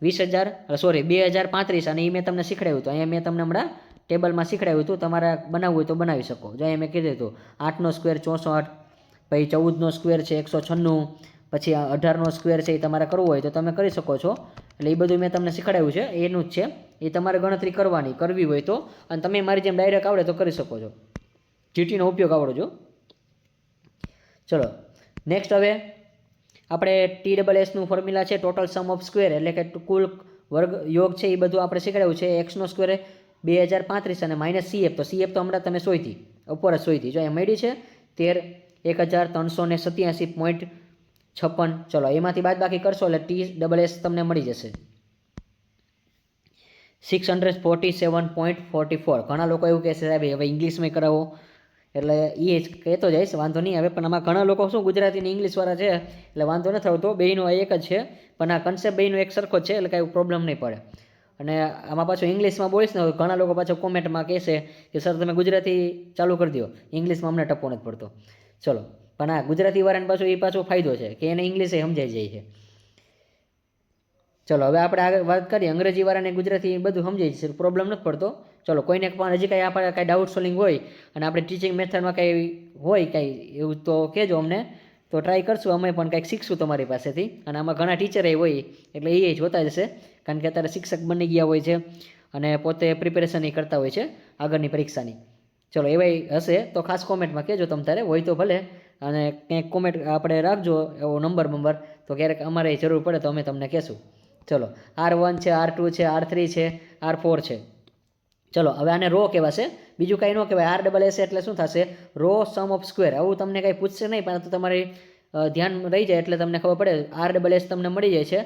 2035 અને એ મેં તમને શીખવાડ્યું હતું. અહીંયા મેં તમને હમણાં ટેબલમાં શીખવાડ્યું હતું. તમારે બનાવવું હોય તો બનાવી શકો. જો અહીંયા મેં કીધું હતું 8નો સ્ક્વેર 64, પછી 14નો સ્ક્વેર છે 196, પછી 18નો સ્ક્વેર છે એ તમારે કરવું હોય તો તમે કરી શકો છો. એટલે એ બધું મેં તમને શીખવાડ્યું છે એનું જ છે. એ તમારે ગણતરી કરવી હોય તો, અને તમે મારી જેમ ડાયરેક્ટ આવડે તો કરી શકો છો. GTનો ઉપયોગ આવડો છો. ચલો નેક્સ્ટ હવે આપણે TSSનું ફોર્મ્યુલા છે ટોટલ સમ ઓફ સ્ક્વેર એટલે કે કુલ વર્ગ યોગ છે એ બધું આપણે શીખવાડ્યું છે. X નો સ્ક્વેર 2035 અને માઇનસ CF. તો CF તો હમણાં તમે શોધી ઉપર જ શોધી. જો અહીંયા મળી છે 13,187.56. ચલો એમાંથી બાદ બાકી કરશો એટલે TSS તમને મળી જશે 647.44. ઘણા લોકો એવું કહેશે સાહેબ હવે ઇંગ્લિશમાં કરાવો એટલે એ જ કહેતો જઈશ, વાંધો નહીં આવે. પણ આમાં ઘણા લોકો શું ગુજરાતી અને ઇંગ્લિશવાળા છે એટલે વાંધો નથી આવતો. બેયનો એક જ છે પણ આ કન્સેપ્ટ બેયનો એક સરખો જ છે એટલે કાંઈ પ્રોબ્લેમ નહીં પડે. અને આમાં પાછું ઇંગ્લિશમાં બોલીશ ને ઘણા લોકો પાછું કોમેન્ટમાં કહેશે કે સર તમે ગુજરાતી ચાલુ કરી દો, ઇંગ્લિશમાં અમને ટપ્પો નથી પડતો. ચલો પણ આ ગુજરાતીવાળાને પાછું એ પાછો ફાયદો છે કે એને ઇંગ્લિશ સમજાઈ જાય છે. ચલો હવે આપણે આગળ વાત કરીએ. અંગ્રેજીવાળાને ગુજરાતી બધું સમજાય છે, પ્રોબ્લેમ નથી પડતો. ચલો કોઈને પણ હજી કાંઈ આપણે કાંઈ ડાઉટ સોલ્વિંગ હોય અને આપણે ટીચિંગ મેથડમાં કંઈ હોય કાંઈ એવું તો કહેજો અમને, તો ટ્રાય કરશું અમે પણ કંઈક શીખશું તમારી પાસેથી. અને આમાં ઘણા ટીચરે હોય એટલે એ જોતા જશે કારણ કે અત્યારે શિક્ષક બની ગયા હોય છે અને પોતે પ્રિપેરેશન કરતા હોય છે આગળની પરીક્ષાની. ચલો એવાય હશે તો ખાસ કોમેન્ટમાં કહેજો તમ તારે હોય તો ભલે, અને કંઈક કોમેન્ટ આપણે રાખજો એવો નંબર તો ક્યારેક અમારે જરૂર પડે તો અમે તમને કહેશું. ચલો R1 છે, R2 છે, R3 છે, R4 છે. ચલો હવે આને રો કહેવાશે, બીજું કાંઈ ન કહેવાય. RSS એટલે શું થશે? Row sum of square. આવું તમને કાંઈ પૂછશે નહીં, પરંતુ તમારી ધ્યાન રહી જાય એટલે તમને ખબર પડે. RSS તમને મળી જાય છે,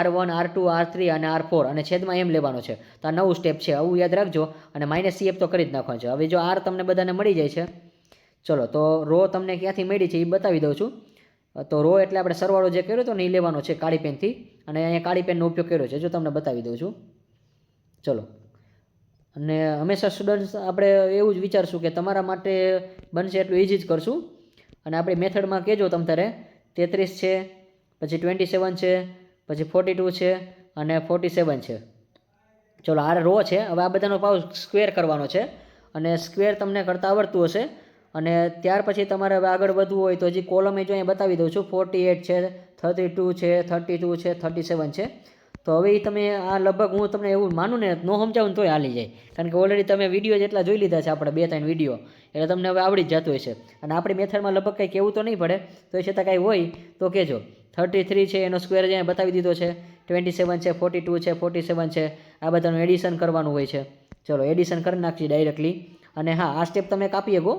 R1 R2 R3 અને R4 અને છેદમાં એમ લેવાનો છે. તો આ નવું સ્ટેપ છે, આવું યાદ રાખજો. અને -CF તો કરી જ નાખવાનું છે. હવે જો R તમને બધાને મળી જાય છે, ચલો તો રો તમને ક્યાંથી મળી છે એ બતાવી દઉં છું. તો રો એટલે આપણે સરવાળો જે કર્યો હતો ને એ લેવાનો છે કાળી પેનથી, અને અહીંયા કાળી પેનનો ઉપયોગ કર્યો છે, જો તમને બતાવી દઉં છું. ચલો, અને હંમેશા સ્ટુડન્ટ્સ આપણે એવું જ વિચારશું કે તમારા માટે બનશે એટલું ઇઝી જ કરશું. અને આપણી મેથડમાં કહેજો તમ તારે 33 છે, પછી 27 છે, પછી 42 છે અને 47 છે. ચલો, આ રો છે. હવે આ બધાનો ભાવ સ્ક્વેર કરવાનો છે, અને સ્ક્વેર તમને કરતાં આવડતું હશે. અને ત્યાર પછી તમારે હવે આગળ વધવું હોય તો હજી કોલમ જો અહીંયા બતાવી દઉં છું. 48 છે, 32 છે, 32 છે, 37 છે. તો હવે એ તમે આ લગભગ હું તમને એવું માનું ને ન સમજાવું ને તોય હાલી જાય, કારણ કે ઓલરેડી તમે વિડીયો જેટલા જોઈ લીધા છે આપણે 2-3 વિડીયો, એટલે તમને હવે આવડી જ જતું હશે. અને આપણી મેથડમાં લગભગ કંઈ કહેવું તો નહીં પડે, તો એ છતાં કાંઈ હોય તો કહેજો. 33 છે એનો સ્ક્વેર અહીંયા બતાવી દીધો છે, 27 છે, 42 છે, 47 છે, આ બધાનું એડિશન કરવાનું હોય છે. ચલો, એડિશન કરી નાખીએ ડાયરેક્ટલી. અને હા, આ સ્ટેપ તમે કાપી શકો.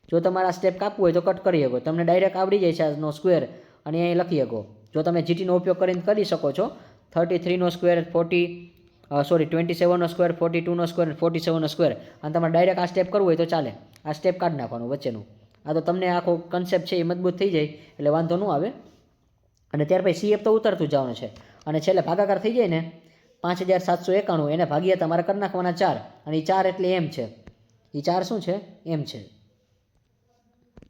જો તમારે આ સ્ટેપ કાપવું હોય તો કટ કરી શકો. તમને ડાયરેક્ટ આવડી જાય છે આજનો સ્ક્વેર, અને અહીં લખી શકો. જો તમે GTનો ઉપયોગ કરીને કરી શકો છો. 33નો સ્ક્વેર 27નો સ્ક્વેર, 42નો સ્ક્વેર, 47નો સ્ક્વેર, અને તમારે ડાયરેક્ટ આ સ્ટેપ કરવું હોય તો ચાલે. આ સ્ટેપ કાઢી નાખવાનું વચ્ચેનું. આ તો તમને આખો કન્સેપ્ટ છે એ મજબૂત થઈ જાય એટલે વાંધો ન આવે. અને ત્યાર પછી CF તો ઉતરતું જવાનું છે. અને છેલ્લે ભાગાકાર થઈ જાય ને 5791, એને ભાગ્યા તમારે કરી નાખવાના 4, અને એ 4 એટલે એમ છે. એ 4 શું છે? એમ છે.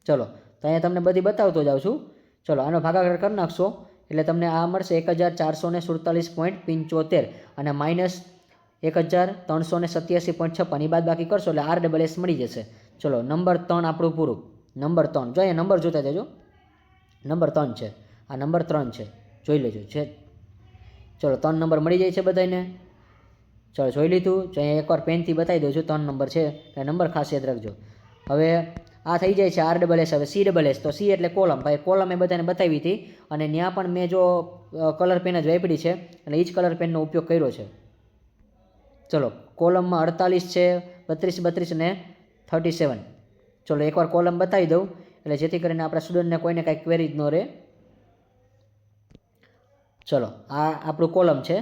ચલો, તો અહીંયા તમને બધી બતાવતો જાઉં છું. ચલો, આનો ભાગાકાર કરી નાખશો એટલે તમને આ મળશે 1447.75 અને -1387.56. એ બાદ બાકી કરશો એટલે RSS મળી જશે. ચલો, નંબર 3 આપણું પૂરું. નંબર 3 જો અહીંયા નંબર જોતા જજો. નંબર 3 છે, આ નંબર 3 છે, જોઈ લેજો છે. ચલો, 3 નંબર મળી જાય છે બધાને. ચલો, જોઈ લીધું. જો અહીંયા એકવાર પેનથી બતાવી દઉં છું 3 નંબર છે, એટલે નંબર ખાસ યાદ રાખજો. હવે આ થઈ જાય છે RSS. હવે CSS, તો C એટલે કોલમ. ભાઈ કોલમ એ બધાને બતાવી હતી, અને ત્યાં પણ મેં જો કલર પેન જ વાપરી છે, એટલે એ જ કલર પેનનો ઉપયોગ કર્યો છે. ચલો, કોલમમાં 48 છે, 32, 32 અને 37. ચલો, એકવાર કોલમ બતાવી દઉં એટલે જેથી કરીને આપણા સ્ટુડન્ટને કોઈને કાંઈ ક્વેરી જ ન રહે. ચલો, આ આપણું કોલમ છે.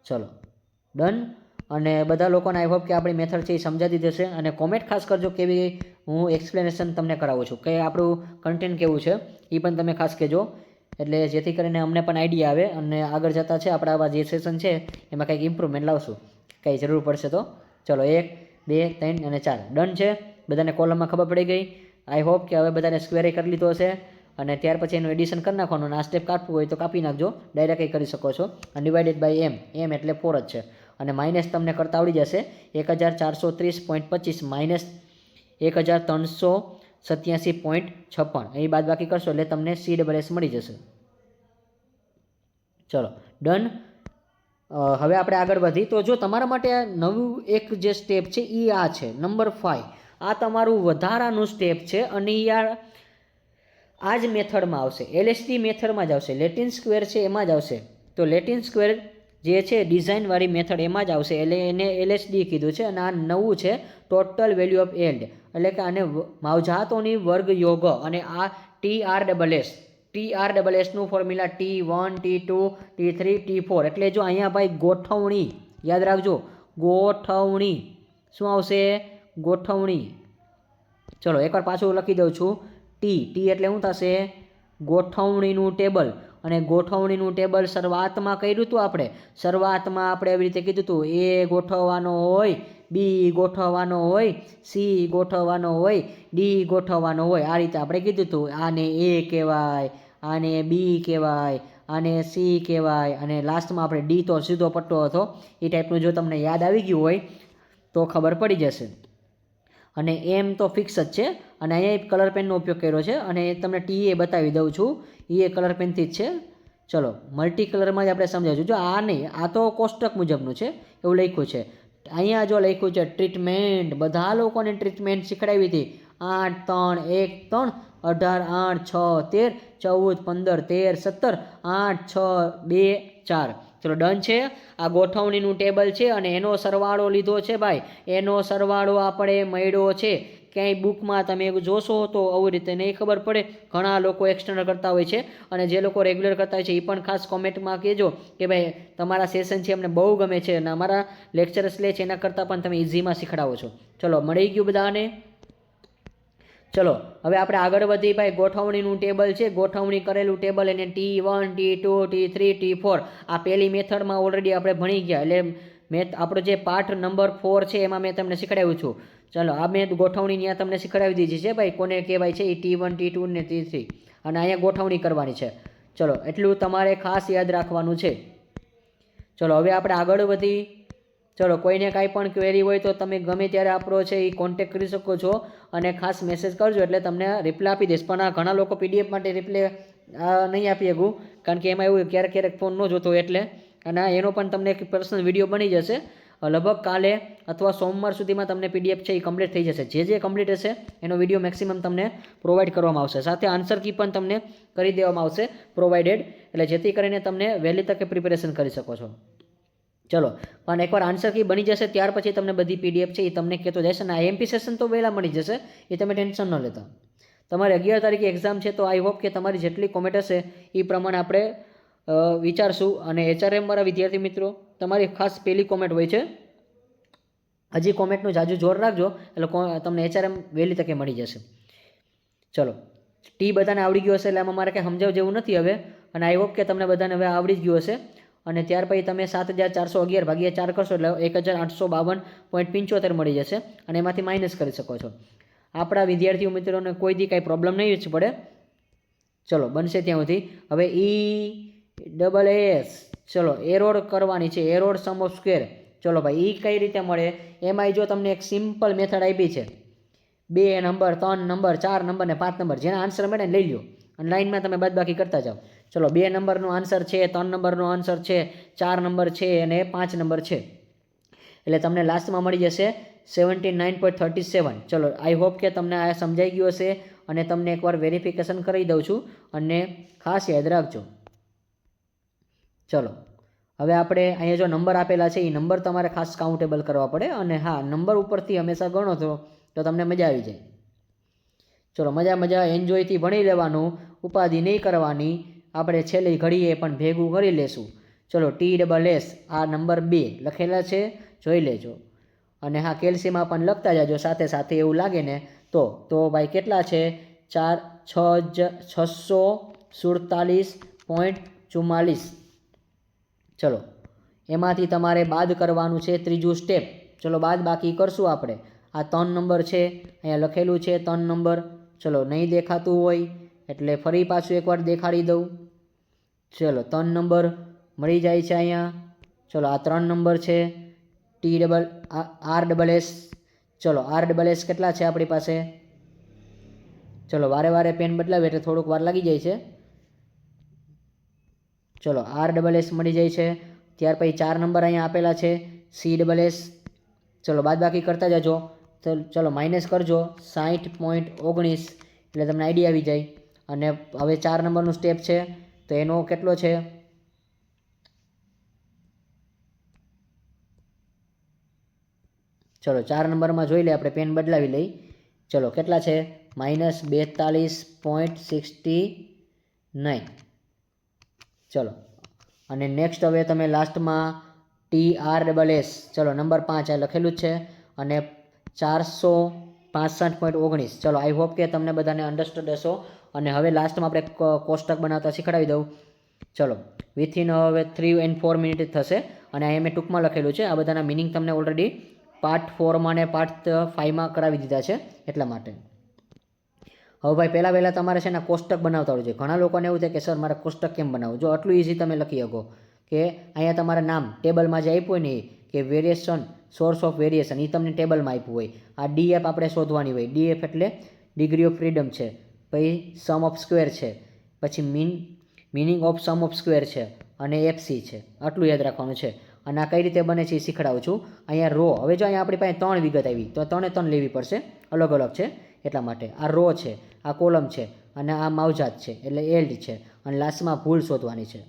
ચલો, ડન. અને બધા લોકોને આઈ હોપ કે આપણી મેથડ છે એ સમજાતી જશે. અને કોમેન્ટ ખાસ કરજો કેવી હું એક્સપ્લેનેશન તમને કરાવું છું, કે આપણું કન્ટેન્ટ કેવું છે એ પણ તમે ખાસ કહેજો, એટલે જેથી કરીને અમને પણ આઈડિયા આવે. અને આગળ જતાં છે આપણા આવા જે સેશન છે એમાં કંઈક ઇમ્પ્રુવમેન્ટ લાવશું, કંઈ જરૂર પડશે તો. ચલો, 1, 2, 3 અને 4 ડન છે. બધાને કોલમમાં ખબર પડી ગઈ. આઈ હોપ કે હવે બધાને સ્ક્વેરે કરી લીધો હશે. અને ત્યાર પછી એનું એડિશન કરી નાખવાનું. અને આ સ્ટેપ કાપવું હોય તો કાપી નાખજો, ડાયરેક્ટ કંઈ કરી શકો છો. અને ડિવાઇડેડ બાય એમ એટલે 4 જ છે. અને માઇનસ તમને કરતા આવડી જશે 1430.25 -1387.56. એ બાદ બાકી કરશો એટલે તમને CSS મળી જશે. ચલો, ડન. હવે આપણે આગળ વધી. તો જો તમારા માટે નવું એક જે સ્ટેપ છે એ આ છે, નંબર 5. આ તમારું વધારાનું સ્ટેપ છે, અને આ જ મેથડમાં આવશે. LSD મેથડમાં જ આવશે. લેટિન સ્ક્વેર છે એમાં જ આવશે. તો લેટિન સ્ક્વેર જે છે ડિઝાઇનવાળી મેથડ એમાં જ આવશે, એટલે એને LSD કીધું છે. અને આ નવું છે ટોટલ વેલ્યુ ઓફ એલ્ડ, એટલે કે આને માવજાતોની વર્ગ યોગ. અને આ TRSSનું formula T1, T2, T3, T4. એટલે જો અહીંયા ભાઈ ગોઠવણી યાદ રાખજો. ગોઠવણી શું આવશે? ગોઠવણી. ચલો, એકવાર પાછું લખી દઉં છું. T એટલે શું થશે? ગોઠવણીનું ટેબલ. અને ગોઠવણીનું ટેબલ શરૂઆતમાં કર્યું હતું આપણે. શરૂઆતમાં આપણે એવી રીતે કીધું હતું, A ગોઠવવાનો હોય, B ગોઠવવાનો હોય, C ગોઠવવાનો હોય, D ગોઠવવાનો હોય. આ રીતે આપણે કીધું હતું. આને A કહેવાય, આને B કહેવાય, આને C કહેવાય, અને લાસ્ટમાં આપણે D તો સીધો પટ્ટો હતો. એ ટાઈપનું જો તમને યાદ આવી ગયું હોય તો ખબર પડી જશે. અને એમ તો ફિક્સ જ છે. અને અહીંયા કલર પેનનો ઉપયોગ કર્યો છે, અને તમને TA બતાવી દઉં છું. એ કલર પેનથી જ છે. ચલો, મલ્ટી કલરમાં જ આપણે સમજાવીશું. જો આ નહીં, આ તો કોષ્ટક મુજબનું છે એવું લખ્યું છે. અહીંયા જો લખ્યું છે ટ્રીટમેન્ટ, બધા લોકોને ટ્રીટમેન્ટ શીખડાવી હતી. 8, 3, 1, 3, 18, 8, 6, 13, 14, 15, 17, 8, 6, 2, 4. ચલો, ડન છે. આ ગોઠવણીનું ટેબલ છે, અને એનો સરવાળો લીધો છે ભાઈ. એનો સરવાળો આપણે મળ્યો છે ક્યાંય બુકમાં તમે જોશો તો આવી રીતે નહીં ખબર પડે. ઘણા લોકો એક્સટર્નલ કરતા હોય છે અને જે લોકો રેગ્યુલર કરતા હોય છે એ પણ ખાસ કોમેન્ટમાં કહેજો કે ભાઈ તમારા સેશન છે અમને બહુ ગમે છે અને અમારા લેક્ચર્સ લે છે એના કરતાં પણ તમે ઇઝીમાં શીખડાવો છો. ચલો મળી ગયું બધાને. ચલો હવે આપણે આગળ વધી ભાઈ ગોઠવણીનું ટેબલ છે. ગોઠવણી કરેલું ટેબલ એને T1 T2 T3 T4 આ પહેલી મેથડમાં ઓલરેડી આપણે ભણી ગયા. એટલે આપણો જે પાર્ટ નંબર 4 છે એમાં મેં તમને શીખડાવ્યું છું. ચલો આ મેં ગોઠવણી ત્યાં તમને શીખડાવી દીધી છે ભાઈ કોને કહેવાય છે એ T1 T2 ને T3 અને અહીંયા ગોઠવણી કરવાની છે. ચલો એટલું તમારે ખાસ યાદ રાખવાનું છે. ચલો હવે આપણે આગળ વધી. ચલો કોઈને કાંઈ પણ ક્વેરી હોય તો તમે ગમે ત્યારે આપણો છે એ કોન્ટેક્ટ કરી શકો છો અને ખાસ મેસેજ કરજો એટલે તમને રિપ્લાય આપી દઈશ. પણ આ ઘણા લોકો PDF માટે રિપ્લાય નહીં આપી શકું કારણ કે એમાં એવું ક્યારેક ક્યારેક ફોન ન જોતો એટલે અને એનો પણ તમને એક પર્સનલ વિડીયો બની જશે. લગભગ કાલે અથવા સોમવાર સુધીમાં તમને PDF છે એ કમ્પ્લીટ થઈ જશે. જે કમ્પ્લીટ હશે એનો વિડીયો મેક્સિમમ તમને પ્રોવાઈડ કરવામાં આવશે. સાથે આન્સર કી પણ તમને કરી દેવામાં આવશે પ્રોવાઇડેડ એટલે જેથી કરીને તમને વહેલી તકે પ્રિપેરેશન કરી શકો છો. ચલો પણ એકવાર આન્સર કી બની જશે ત્યાર પછી તમને બધી PDF છે એ તમને કહેતો જશે અને IMP સેશન તો વહેલા મળી જશે એ તમે ટેન્શન ન લેતા. તમારે 11 તારીખે એક્ઝામ છે તો આઈ હોપ કે તમારી જેટલી કોમેન્ટ હશે એ પ્રમાણે આપણે વિચારશું. અને HRM વાળા વિદ્યાર્થી મિત્રો તમારી ખાસ પહેલી કોમેન્ટ હોય છે. હજી કોમેન્ટનું જાજુ જોર રાખજો એટલે તમને HRM વહેલી તકે મળી જશે. ચલો ટી બધાને આવડી ગયું હશે એટલે આમાં મારે કંઈ સમજાવ જેવું નથી હવે અને આઈ હોપ કે તમને બધાને હવે આવડી જ ગયું હશે. અને ત્યાર પછી તમે 7411 ભાગ્યા 4 કરશો એટલે 1852.75 મળી જશે અને એમાંથી માઇનસ કરી શકો છો. આપણા વિદ્યાર્થીઓ મિત્રોને કોઈ દી કાંઈ પ્રોબ્લેમ નહીં જ પડે. ચલો બનશે ત્યાં સુધી. હવે EAAS ચલો એરોડ કરવાની છે. એરોડ સમ ઓફ સ્ક્વેર. ચલો ભાઈ એ કઈ રીતે મળે એમાં જો તમને એક સિમ્પલ મેથડ આપી છે. 2 નંબર 3 નંબર 4 નંબર ને 5 નંબર જેના આન્સર મળે લઈ લો અને લાઇનમાં તમે બાદબાકી કરતા જાઓ. ચલો 2 નંબરનો આન્સર છે, 3 નંબરનો આન્સર છે, 4 નંબર છે અને 5 નંબર છે એટલે તમને લાસ્ટમાં મળી જશે 79.37. ચલો આઈ હોપ કે તમને આ સમજાઈ ગયું હશે અને તમને એકવાર વેરિફિકેશન કરી દઉં છું અને ખાસ યાદ રાખજો. ચલો હવે આપણે અહીંયા જો નંબર આપેલા છે એ નંબર તમારે ખાસ કાઉન્ટેબલ કરવા પડે અને હા નંબર ઉપરથી હંમેશા ગણો તો તમને મજા આવી જાય. ચલો મજા એન્જોયથી ભણી લેવાનું, ઉપાધિ નહીં કરવાની. આપણે છેલ્લી ઘડીએ પણ ભેગું કરી લેશું. ચલો TSS આ નંબર 2 લખેલા છે જોઈ લેજો અને હા કેલ્શિયમમાં પણ લખતા જાજો સાથે સાથે એવું લાગે ને તો ભાઈ કેટલા છે 647.44. ચલો એમાંથી તમારે બાદ કરવાનું છે ત્રીજું સ્ટેપ. ચલો બાદ બાકી કરશું આપણે. આ 3 નંબર છે અહીંયા લખેલું છે 3 નંબર. ચલો નહીં દેખાતું હોય એટલે ફરી પાછું એકવાર દેખાડી દઉં. ચલો 3 નંબર મળી જાય છે અહીંયા. ચલો આ 3 નંબર છે RSS. ચલો RSS કેટલા છે આપણી પાસે. ચલો વારે પેન બદલાવે એટલે થોડુંક વાર લાગી જાય છે. ચલો RSS મળી જાય છે. ત્યાર પછી 4 નંબર અહીંયા આપેલા છે CSS. ચલો બાદ બાકી કરતા જજો. ચલો માઇનસ કરજો 60.19 એટલે તમને આઈડિયા આવી જાય. અને હવે 4 નંબરનું સ્ટેપ છે તો એનો કેટલો છે ચલો 4 નંબરમાં જોઈ લે આપણે પેન બદલાવી લઈ. ચલો કેટલા છે -42.69. ચલો અને નેક્સ્ટ હવે તમે લાસ્ટમાં TRSS. ચલો નંબર 5 આ લખેલું જ છે અને 465.19. ચલો આઈ હોપ કે તમને બધાને અન્ડરસ્ટેન્ડ હશો. અને હવે લાસ્ટમાં આપણે કોષ્ટક બનાવતા શીખડાવી દઉં. ચલો વિથિન હવે 3 and 4 મિનિટ થશે અને અહીંયા મેં ટૂંકમાં લખેલું છે. આ બધાના મિનિંગ તમને ઓલરેડી પાર્ટ 4માં ને પાર્ટ 5માં કરાવી દીધા છે એટલા માટે. હવે ભાઈ પહેલાં તમારે છે ને કોષ્ટક બનાવતા આવડવું જોઈએ. ઘણા લોકોને એવું થાય કે સર મારે કોષ્ટક કેમ બનાવવું. જો આટલું ઇઝી તમે લખી શકો કે અહીંયા તમારા નામ ટેબલમાં જે આપ્યું હોય ને કે વેરિએશન સોર્સ ઓફ વેરિએશન એ તમને ટેબલમાં આપ્યું હોય. આ DF આપણે શોધવાની હોય. DF એટલે ડિગ્રી ઓફ ફ્રીડમ છે. પછી સમ ઓફ સ્ક્વેર છે. પછી meaning of sum of square છે અને FC છે. આટલું યાદ રાખવાનું છે. અને આ કઈ રીતે બને છે એ શીખડાવું છું. અહીંયા રો. હવે જો અહીંયા આપણી પાસે 3 વિગત આવી તો 3 લેવી પડશે. અલગ અલગ છે એટલા માટે. આ રો છે, આ કોલમ છે અને આ માવજાત છે એટલે એલ્ડ છે અને લાસ્ટમાં ભૂલ શોધવાની છે.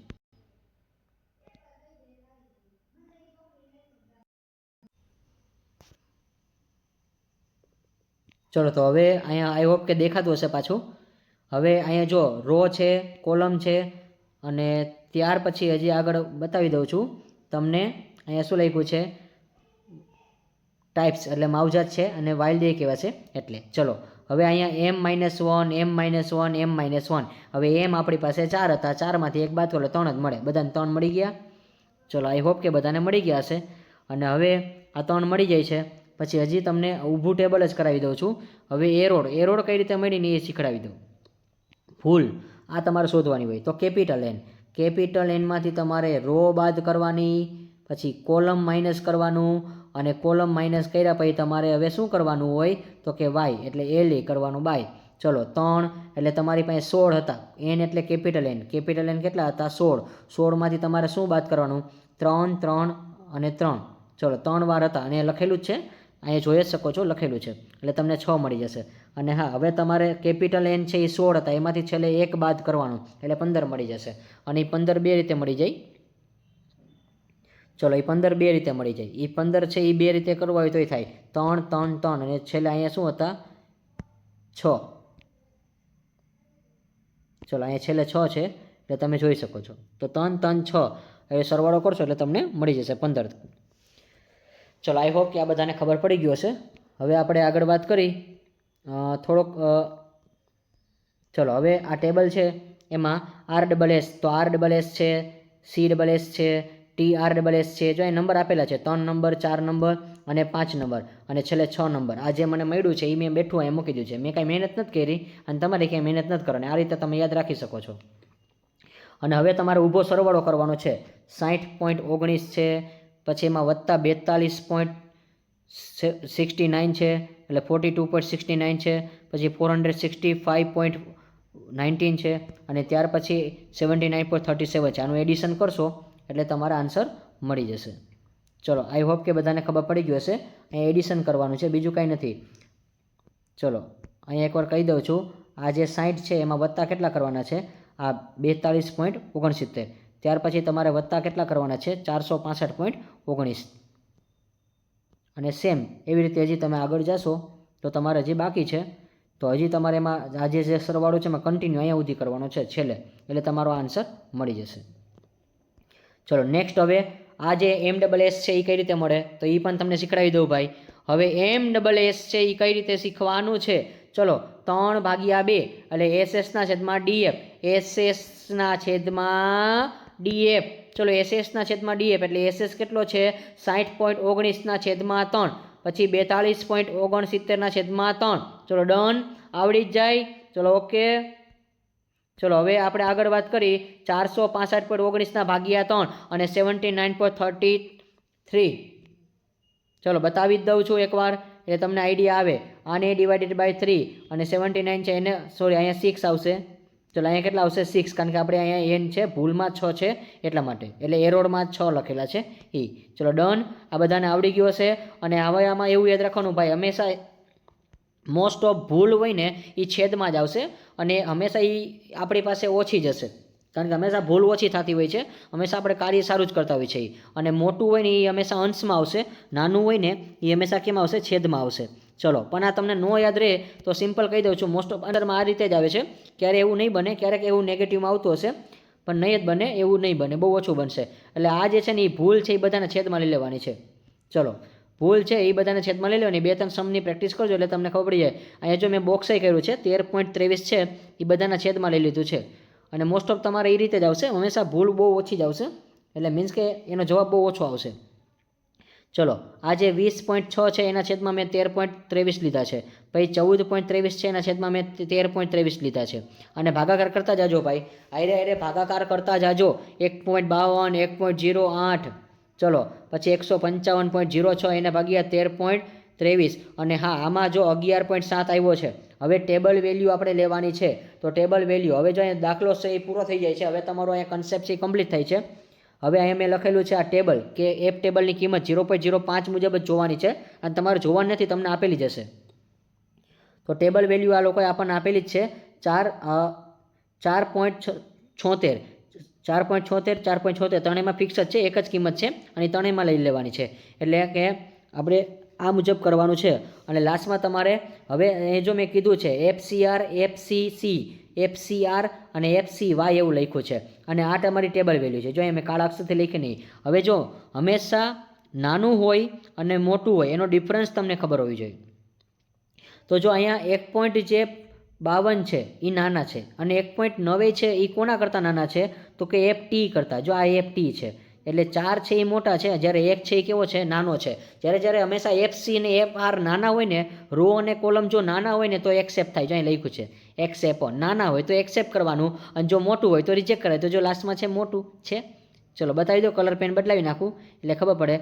ચલો તો હવે અહીંયા આઈ હોપ કે દેખાતું હશે પાછું. હવે અહીંયા જો રો છે, કોલમ છે અને ત્યાર પછી હજી આગળ બતાવી દઉં છું તમને. અહીંયા શું લખ્યું છે? ટાઈપ્સ એટલે માવજાત છે અને વાઇલ્ડ એ કહેવાય છે એટલે. ચલો હવે અહીંયા M-1, M-1, M-1. હવે એમ આપણી પાસે 4 હતા, 4માંથી એક બાદ કરો 3 જ મળે. બધાને 3 મળી ગયા. ચલો આઈ હોપ કે બધાને મળી ગયા હશે. અને હવે આ 3 મળી જાય છે પછી હજી તમને ઊભું ટેબલ જ કરાવી દઉં છું. હવે એરોડ કઈ રીતે મળીને એ શીખડાવી દઉં. ભૂલ આ તમારે શોધવાની હોય તો કેપિટલ એનમાંથી તમારે રો બાદ કરવાની, પછી કોલમ માઇનસ કરવાનું અને કોલમ માઇનસ કર્યા પછી તમારે હવે શું કરવાનું હોય તો કે વાય એટલે LA કરવાનું બાય. ચલો 3 એટલે તમારી પાસે 16 હતા. એન એટલે કેપિટલ એન કેટલા હતા? 16. 16માંથી તમારે શું બાદ કરવાનું? 3, 3 અને 3. ચલો 3 વાર હતા અને લખેલું જ છે, અહીંયા જોઈ જ શકો છો લખેલું છે એટલે તમને 6 મળી જશે. અને હા હવે તમારે કેપિટલ એન છે એ 16 હતા, એમાંથી છેલ્લે 1 બાદ કરવાનું એટલે 15 મળી જશે. અને એ 15 બે રીતે મળી જાય. ચલો એ 15 બે રીતે મળી જાય. એ 15 છે એ બે રીતે કરવા હોય તોય થાય 3, 3, 3 અને છેલ્લે અહીંયા શું હતા? 6. ચલો અહીંયા છેલ્લે 6 છે એટલે તમે જોઈ શકો છો. તો 3, 3, 6 હવે સરવાળો કરશો એટલે તમને મળી જશે 15. ચલો આઈ હોપ કે આ બધાને ખબર પડી ગયું હશે. હવે આપણે આગળ વાત કરી થોડોક. ચલો હવે આ ટેબલ છે એમાં RSS તો RSS છે, CSS છે, TRSS છે. જો એ નંબર આપેલા છે 3 નંબર, 4 નંબર અને 5 નંબર અને છેલ્લે 6 નંબર. આ જે મને મળ્યું છે એ મેં બેઠું અહીંયા મૂકી દીધું છે. મેં કાંઈ મહેનત નથી કરી અને તમારે ક્યાંય મહેનત નથી કરવાની. આ રીતે તમે યાદ રાખી શકો છો. અને હવે તમારે ઊભો સરવાળો કરવાનો છે. 60.19 છે, પછી એમાં વત્તા 42.69 છે એટલે 42.69 છે, પછી 465.19 છે અને ત્યાર પછી 79.37 છે. આનું એડિશન કરશો એટલે તમારા આન્સર મળી જશે. ચલો આઈ હોપ કે બધાને ખબર પડી ગયું હશે. અહીંયા એડિશન કરવાનું છે, બીજું કાંઈ નથી. ચલો અહીંયા એકવાર કહી દઉં છું. આ જે 60 છે એમાં વત્તા કેટલા કરવાના છે? આ 42.69. ત્યાર પછી તમારે વત્તા કેટલા કરવાના છે? 465.19. અને સેમ એવી રીતે હજી તમે આગળ જશો તો તમારે હજી બાકી છે તો હજી તમારે એમાં આજે જે સરવાળો છે એમાં કન્ટિન્યુ અહીંયા સુધી કરવાનો છે છેલ્લે, એટલે તમારો આન્સર મળી જશે. ચલો નેક્સ્ટ હવે આ જે MSS છે એ કઈ રીતે મળે તો એ પણ તમને શીખડાવી દઉં ભાઈ. હવે MSS છે એ કઈ રીતે શીખવાનું છે? ચલો 3/2 એટલે SS/DF, SS/DF. ચલો SS/DF એટલે SS કેટલો છે? 60.19/3 પછી 42.69/3. ચલો ડન, આવડી જ જાય. ચલો ઓકે. ચલો હવે આપણે આગળ વાત કરી 465.19/3 અને 79.33. ચલો બતાવી જ દઉં છું એકવાર એટલે તમને આઈડિયા આવે. આને ડિવાઇડેડ બાય 3 અને 79 છે એને સોરી અહીંયા 6 આવશે. ચલો અહીંયા કેટલા આવશે? 6, કારણ કે આપણે અહીંયા એન છે ભૂલમાં 6 છે એટલા માટે, એટલે એરોડમાં 6 લખેલા છે એ. ચલો ડન, આ બધાને આવડી ગયું હશે. અને હવે આમાં એવું યાદ રાખવાનું ભાઈ, હંમેશા મોસ્ટ ઓફ ભૂલ હોય ને એ છેદમાં જ આવશે અને હંમેશા એ આપણી પાસે ઓછી જ હશે, કારણ કે હંમેશા ભૂલ ઓછી થતી હોય છે. હંમેશા આપણે કાર્ય સારું જ કરતા હોય છે. અને મોટું હોય ને એ હંમેશા અંશમાં આવશે, નાનું હોય ને એ હંમેશા કેમ આવશે? છેદમાં આવશે. ચલો પણ આ તમને નો યાદ રહે તો સિમ્પલ કહી દઉં છું. મોસ્ટ ઓફ અંડરમાં આ રીતે જ આવે છે. ક્યારે એવું નહીં બને, ક્યારેક એવું નેગેટિવમાં આવતું હશે પણ નહીં જ બને, એવું નહીં બને, બહુ ઓછું બનશે. એટલે આ જે છે ને એ ભૂલ છે એ બધાને છેદમાં લઈ લેવાની છે. ચલો ભૂલ છે એ બધાને છેદમાં લઈ લેવાની. 2-3 સમની પ્રેક્ટિસ કરજો એટલે તમને ખબર પડી જાય. અહીંયા જો મેં બોક્સે કર્યું છે 13.23 છે એ બધાના છેદમાં લઈ લીધું છે. અને મોસ્ટ ઓફ તમારે એ રીતે જ આવશે, હંમેશા ભૂલ બહુ ઓછી જ આવશે, એટલે મીન્સ કે એનો જવાબ બહુ ઓછો આવશે. ચલો આ જે 20.6 છે એના છેદમાં મેં 13.23 લીધા છે. પછી 14.23 છે એના છેદમાં મેં 13.23 લીધા છે. અને ભાગાકાર કરતા જાજો ભાઈ, આયરે ભાગાકાર કરતા જાજો. 1.52, 1.08. ચલો પછી 155.06 એને ભાગ્યા 13.23. અને હા આમાં જો 11.7 આવ્યો છે. હવે ટેબલ વેલ્યુ આપણે લેવાની છે તો ટેબલ વેલ્યુ હવે જો અહીંયા દાખલો છે એ પૂરો થઈ જાય છે. હવે તમારો અહીંયા કન્સેપ્ટ છે એ કમ્પ્લીટ થાય છે. હવે અહીંયા મેં લખેલું છે આ ટેબલ કે એફ ટેબલની કિંમત 0.05 મુજબ જ જોવાની છે અને તમારે જોવાની નથી, તમને આપેલી જશે. તો ટેબલ વેલ્યુ આ લોકોએ આપણને આપેલી જ છે 4.76. 4.76 ત્રણેયમાં ફિક્સ જ છે, એક જ કિંમત છે અને ત્રણેયમાં લઈ લેવાની છે. એટલે કે આપણે આ મુજબ કરવાનું છે. અને લાસ્ટમાં તમારે હવે એ જો મેં કીધું છે FCR, FCC, FCR અને FCY એવું લખ્યું છે. અને આ તમારી ટેબલ વેલ્યુ છે. જો અહીંયા મેં કાળા અક્ષરથી લખી નહીં. હવે જો હંમેશા નાનું હોય અને મોટું હોય એનો ડિફરન્સ તમને ખબર હોવી જોઈએ. તો જો અહીંયા 1.52 છે એ નાના છે અને 1.9 છે એ કોના કરતાં નાના છે તો કે FT કરતાં. જો આ FT છે એટલે 4 છે એ મોટા છે, જ્યારે 1 છે એ કેવો છે નાનો છે. જ્યારે હંમેશા FC અને FR નાના હોય ને, રો અને કોલમ જો નાના હોય ને તો એક્સેપ્ટ થાય. જો અહીં લખ્યું છે એક્સેપ્ટ. નાના હોય તો એક્સેપ્ટ કરવાનું અને જો મોટું હોય તો રિજેક્ટ કરાય. તો જો લાસ્ટમાં છે મોટું છે. ચલો બતાવી દો, કલર પેન બદલાવી નાખું એટલે ખબર પડે.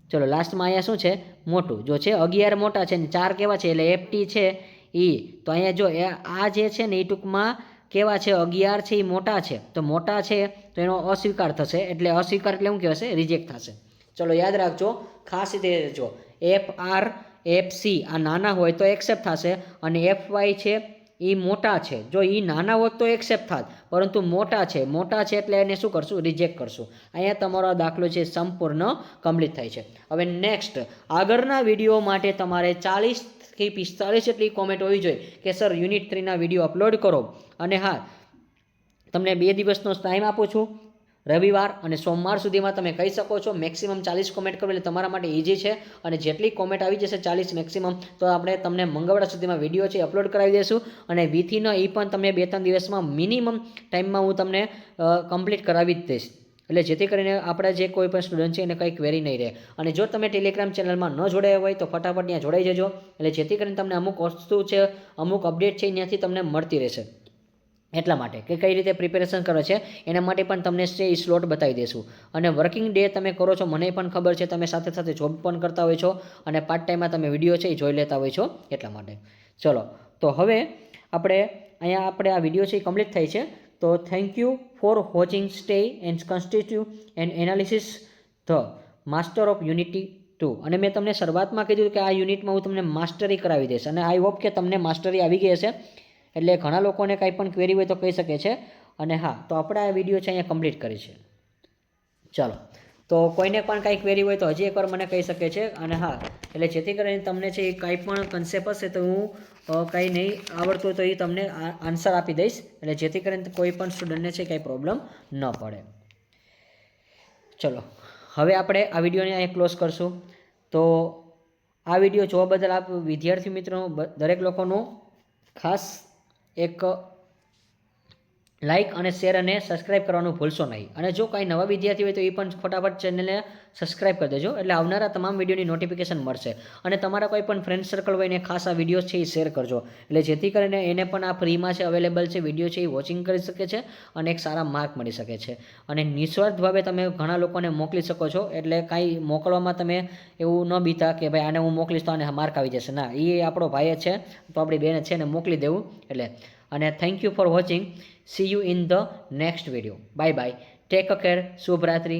ચલો લાસ્ટમાં અહીંયા શું છે મોટું. જો છે 11 મોટા છે ને 4 કેવા છે એટલે FT છે એ. તો અહીંયા જો આ જે છે ને એ ટૂંકમાં કેવા છે 11 છે એ મોટા છે, તો મોટા છે તો એનો અસ્વીકાર થશે. એટલે અસ્વીકાર એટલે શું કહેવાશે રિજેક્ટ થશે. ચલો યાદ રાખજો, ખાસ રીતે જો FR, FC આ નાના હોય તો એક્સેપ્ટ થશે અને FY છે એ મોટા છે. જો એ નાના હોત તો એક્સેપ્ટ થાત, પરંતુ મોટા છે એટલે એને શું કરશું રિજેક્ટ કરશું. અહીંયા તમારો આ દાખલો છે સંપૂર્ણ કમ્પ્લીટ થાય છે. હવે નેક્સ્ટ આગળના વિડીયો માટે તમારે 40 થી 45 જેટલી કોમેન્ટ હોવી જોઈએ કે સર યુનિટ 3ના વિડીયો અપલોડ કરો. અને હા, તમને 2 દિવસનો ટાઈમ આપું છું, રવિવાર અને સોમવાર સુધીમાં તમે કહી શકો છો. મેક્સિમમ 40 કોમેન્ટ કરો એટલે તમારા માટે ઇઝી છે. અને જેટલી કોમેન્ટ આવી જશે 40 મેક્સિમમ, તો આપણે તમને મંગળવાર સુધીમાં વિડીયો છે અપલોડ કરાવી દઈશું. અને વિથિન એ પણ તમને 2-3 દિવસમાં મિનિમમ ટાઈમમાં હું તમને કમ્પ્લીટ કરાવી જ દઈશ. એટલે જેથી કરીને આપણા જે કોઈ પણ સ્ટુડન્ટ છે એને કંઈ ક્વેરી નહીં રહે. અને જો તમે ટેલિગ્રામ ચેનલમાં ન જોડાયા હોય તો ફટાફટ ત્યાં જોડાઈ જજો. એટલે જેથી કરીને તમને અમુક વસ્તુ છે, અમુક અપડેટ છે ત્યાંથી તમને મળતી રહેશે. એટલા માટે કે કઈ રીતે પ્રિપેરેશન કરે છે એના માટે પણ તમને એ સ્લોટ બતાવી દઈશું. અને વર્કિંગ ડે તમે કરો છો મને પણ ખબર છે, તમે સાથે સાથે જોબ પણ કરતા હોય છો અને પાર્ટ ટાઈમમાં તમે વિડીયો છે એ જોઈ લેતા હોય છો એટલા માટે. ચલો તો હવે આપણે આ વિડીયો છે એ કમ્પ્લીટ થાય છે. તો thank you for watching. Stay and constitute and analysis the master of unity 2. અને મેં તમને શરૂઆતમાં કીધું કે આ યુનિટમાં હું તમને માસ્ટરી કરાવી દઈશ અને આઈ હોપ કે તમને માસ્ટરી આવી ગઈ હશે. એટલે ઘણા લોકોને કંઈ પણ ક્વેરી હોય તો કહી શકે છે. અને હા, તો આપણે આ વિડીયો છે અહીંયા કમ્પ્લીટ કરી છે. ચાલો, તો કોઈને પણ કાંઈ ક્વેરી હોય તો હજી એકવાર મને કહી શકે છે. અને હા, એટલે જેથી કરીને તમને છે એ કાંઈ પણ કન્સેપ્ટ હશે તો હું કાંઈ નહીં આવડતું હોય તો એ તમને આન્સર આપી દઈશ. એટલે જેથી કરીને કોઈ પણ સ્ટુડન્ટને છે કાંઈ પ્રોબ્લેમ ન પડે. ચલો હવે આપણે આ વિડીયોને અહીંયા ક્લોઝ કરશું. તો આ વિડીયો જોવા બદલ આપ વિદ્યાર્થી મિત્રો દરેક લોકોનું ખાસ એક લાઇક અને શેર અને સબસ્ક્રાઈબ કરવાનું ભૂલશો નહીં. અને જો કાંઈ નવા વિદ્યાર્થી હોય તો એ પણ ફટાફટ ચેનલને સબસ્ક્રાઈબ કરી દેજો, એટલે આવનારા તમામ વિડીયોની નોટિફિકેશન મળશે. અને તમારા કોઈ પણ ફ્રેન્ડ સર્કલ હોય ને ખાસ આ વિડીયો છે એ શેર કરજો, એટલે જેથી કરીને એને પણ આ ફ્રીમાં છે અવેલેબલ છે વિડીયો છે એ વોચિંગ કરી શકે છે અને એક સારા માર્ક મળી શકે છે. અને નિસ્વાર્થ ભાવે તમે ઘણા લોકોને મોકલી શકો છો. એટલે કાંઈ મોકલવામાં તમે એવું ન બીતા કે ભાઈ આને હું મોકલીશ તો આને માર્ક આવી જશે. ના, એ આપણો ભાઈ છે તો આપણી બેન છે ને મોકલી દેવું. એટલે અને thank you for watching. See you in the next video. Bye bye. Take care. શુભ રાત્રિ.